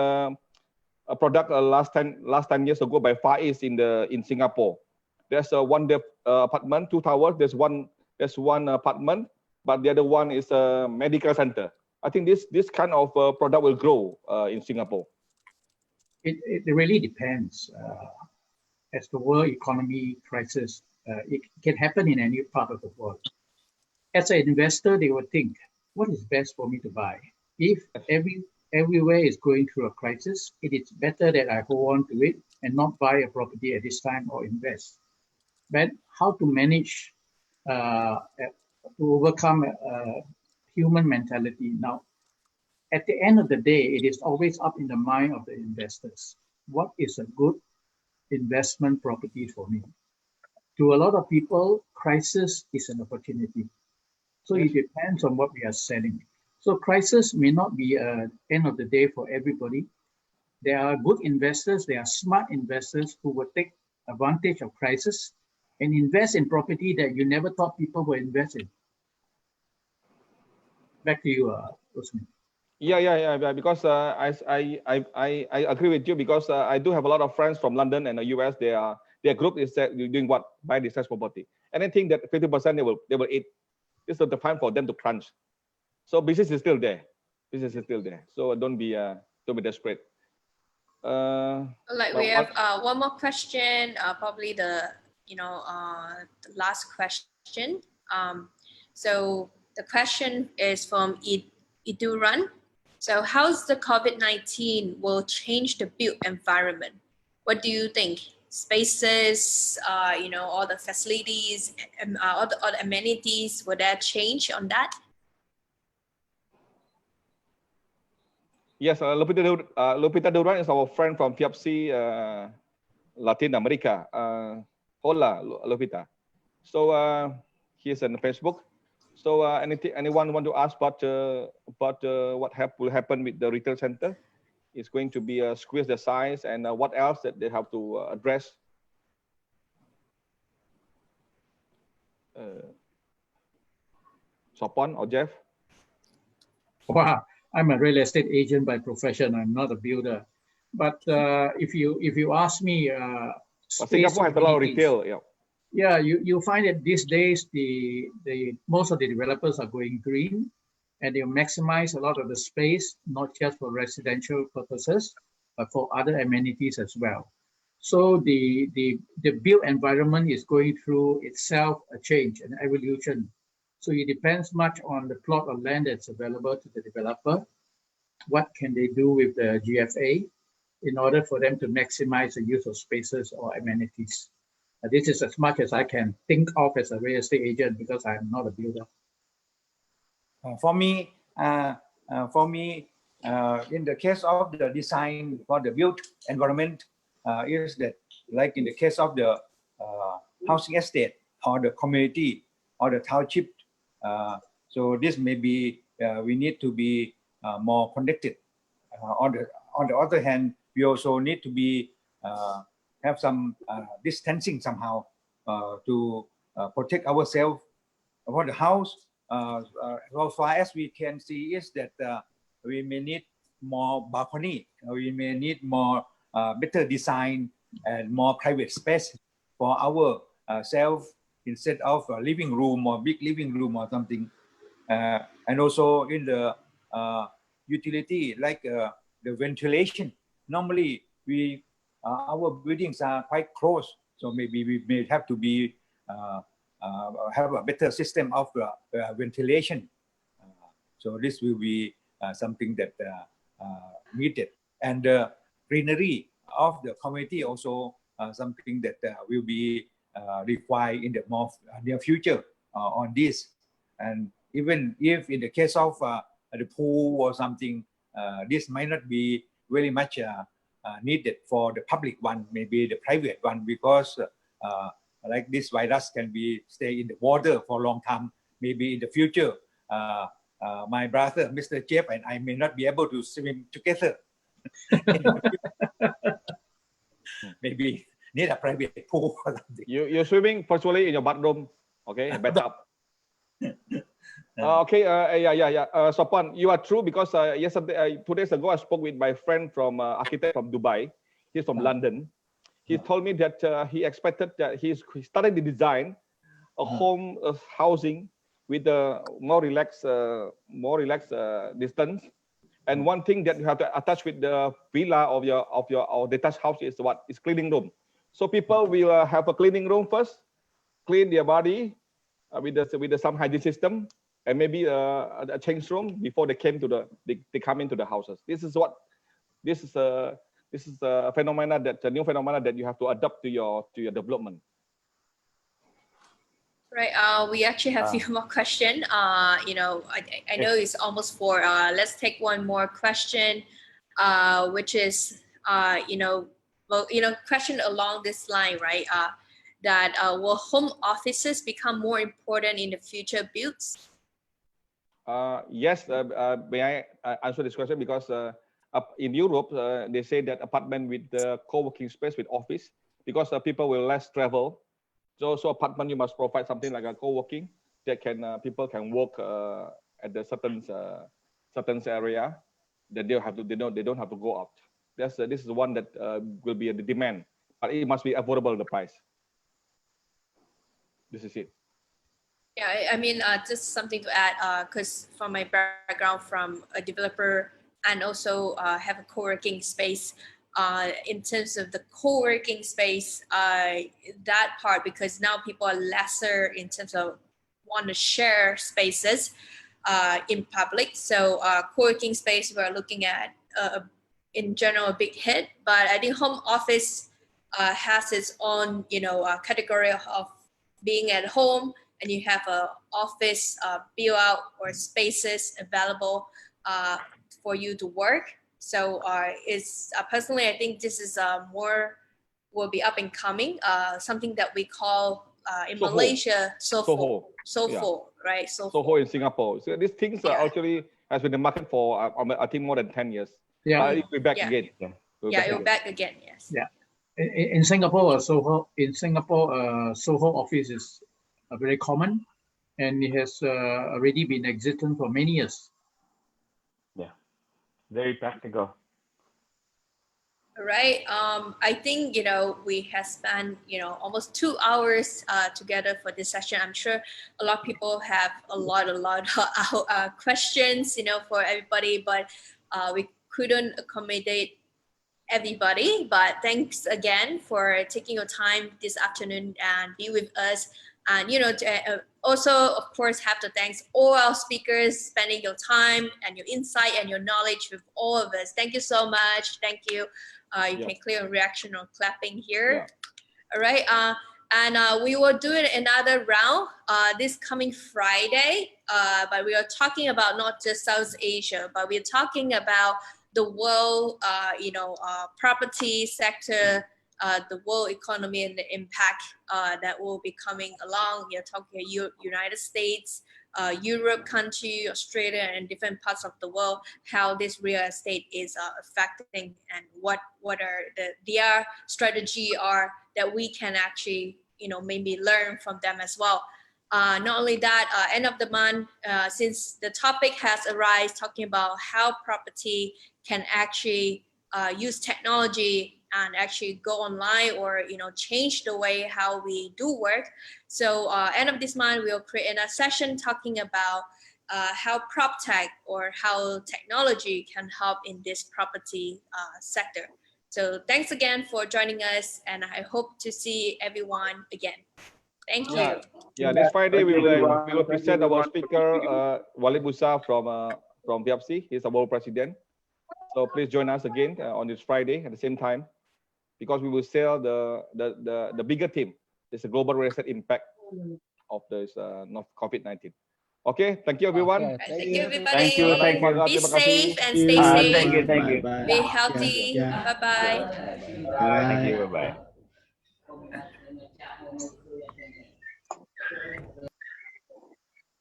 a product last 10 years ago by Far East in Singapore. There's a one apartment, 2 towers. There's one apartment, but the other one is a medical center. I think this kind of product will grow in Singapore. It really depends. As the world economy crisis, it can happen in any part of the world. As an investor, they would think, what is best for me to buy? If everywhere is going through a crisis, it is better that I hold on to it and not buy a property at this time or invest. But how to manage to overcome human mentality? Now, at the end of the day, it is always up in the mind of the investors. What is a good investment property for me? To a lot of people, crisis is an opportunity. So it depends on what we are selling. So crisis may not be end of the day for everybody. There are good investors, there are smart investors who will take advantage of crisis and invest in property that you never thought people would invest in. Back to you, Usman. Yeah. Because I agree with you, because I do have a lot of friends from London and the US. Their group is doing what? Buy distressed property. Anything that 50% they will eat. This is the time for them to crunch. So business is still there. So don't be desperate. We have one more question. Probably the last question. So the question is from Iduran. So how's the COVID-19 will change the built environment? What do you think? Spaces, all the facilities, all the amenities, will that change on that? Yes, Lupita Duran is our friend from FIABCI Latin America. Hola, Lupita. So he's on Facebook. So anyone want to ask about what will happen with the retail center? It's going to be squeeze the size, and what else that they have to address? Sopon or Jeff? Wow, I'm a real estate agent by profession. I'm not a builder. But if you ask me, Singapore has a lot of retail. Yeah, you find that these days the most of the developers are going green, and they maximize a lot of the space, not just for residential purposes, but for other amenities as well. So the built environment is going through itself a change, an evolution. So it depends much on the plot of land that's available to the developer. What can they do with the GFA in order for them to maximize the use of spaces or amenities? This is as much as I can think of as a real estate agent, because I'm not a builder. For me, in the case of the design for the built environment, is that like in the case of the housing estate or the community or the township. So this may be we need to be more connected. On the other hand, we also need to be have some distancing somehow to protect ourselves. For the house, as far as we can see is that we may need more balcony, we may need more better design and more private space for our self, instead of a living room or big living room or something. And also in the utility, like the ventilation. Normally, our buildings are quite close, so maybe we may have to be have a better system of ventilation. So this will be something that needed. And the greenery of the community also something that will be required in the more near future on this. And even if in the case of the pool or something, this might not be very much needed for the public one, maybe the private one, because like this virus can be stay in the water for a long time. Maybe in the future, my brother, Mr. Jeff, and I may not be able to swim together. Maybe need a private pool or something. You're swimming virtually in your bathroom, okay? Bathtub. Okay, Sopon, you are true, because yesterday, 2 days ago, I spoke with my friend from architect from Dubai. He's from London. He told me that he expected that he's starting to design a home housing with a more relaxed distance. And one thing that you have to attach with the villa of your detached house is what? Is cleaning room. So people will have a cleaning room first, clean their body with some hygiene system, and maybe a change room before they come into the houses. This is a phenomena a new phenomena that you have to adapt to your development. Right. We actually have a few more questions. You know, I know it's almost 4. Let's take one more question, which is, question along this line, right? That will home offices become more important in the future builds? Yes. May I answer this question? Because in Europe, they say that apartment with the co-working space with office, because people will less travel. So apartment, you must provide something like a co-working that people can work at the certain area that they don't have to go out. This is one that will be the demand, but it must be affordable, the price. This is it. Yeah, I mean, just something to add, because from my background from a developer and also have a co-working space, in terms of the co-working space, that part, because now people are lesser in terms of want to share spaces in public. So co-working space, we're looking at, in general, a big hit. But I think home office has its own, category of being at home, and you have a office build out or spaces available for you to work. So personally, I think this is will be up and coming, something that we call in Soho. Malaysia, Soho, Yeah. right? Soho in Singapore. So these things actually has been in the market for I think more than 10 years. Yeah. But it'll be back again. You're back again. Yes. Yeah. In Singapore, Soho office is very common, and it has already been existent for many years. Yeah, very practical. All right. I think, we have spent, almost 2 hours together for this session. I'm sure a lot of people have a lot of questions, for everybody, but we couldn't accommodate everybody. But thanks again for taking your time this afternoon and be with us. And, also, of course, have to thanks all our speakers spending your time and your insight and your knowledge with all of us. Thank you so much. Thank you. You can clear a reaction or clapping here. All right. And we will do another round this coming Friday. But we are talking about not just South Asia, but we're talking about the world, property sector, the world economy and the impact that will be coming along. You're talking United States, Europe country, Australia, and different parts of the world, how this real estate is affecting and what are their strategy are that we can actually, maybe learn from them as well. Not only that, end of the month, since the topic has arisen talking about how property can actually use technology and actually go online or change the way how we do work. So end of this month we'll create a session talking about how prop tech or how technology can help in this property sector. So thanks again for joining us, and I hope to see everyone again. Thank you. Yeah, this Friday we will present our speaker Walid Musa from FIABCI. He's our world president. So please join us again on this Friday at the same time, because we will sell the bigger theme. It's a global real estate impact of this COVID-19. Okay, thank you everyone. Okay, thank you everybody. Thank you. Be safe and stay safe. Thank you. Be healthy. Bye-bye. Thank you. Bye.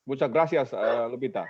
Muchas gracias, Lupita.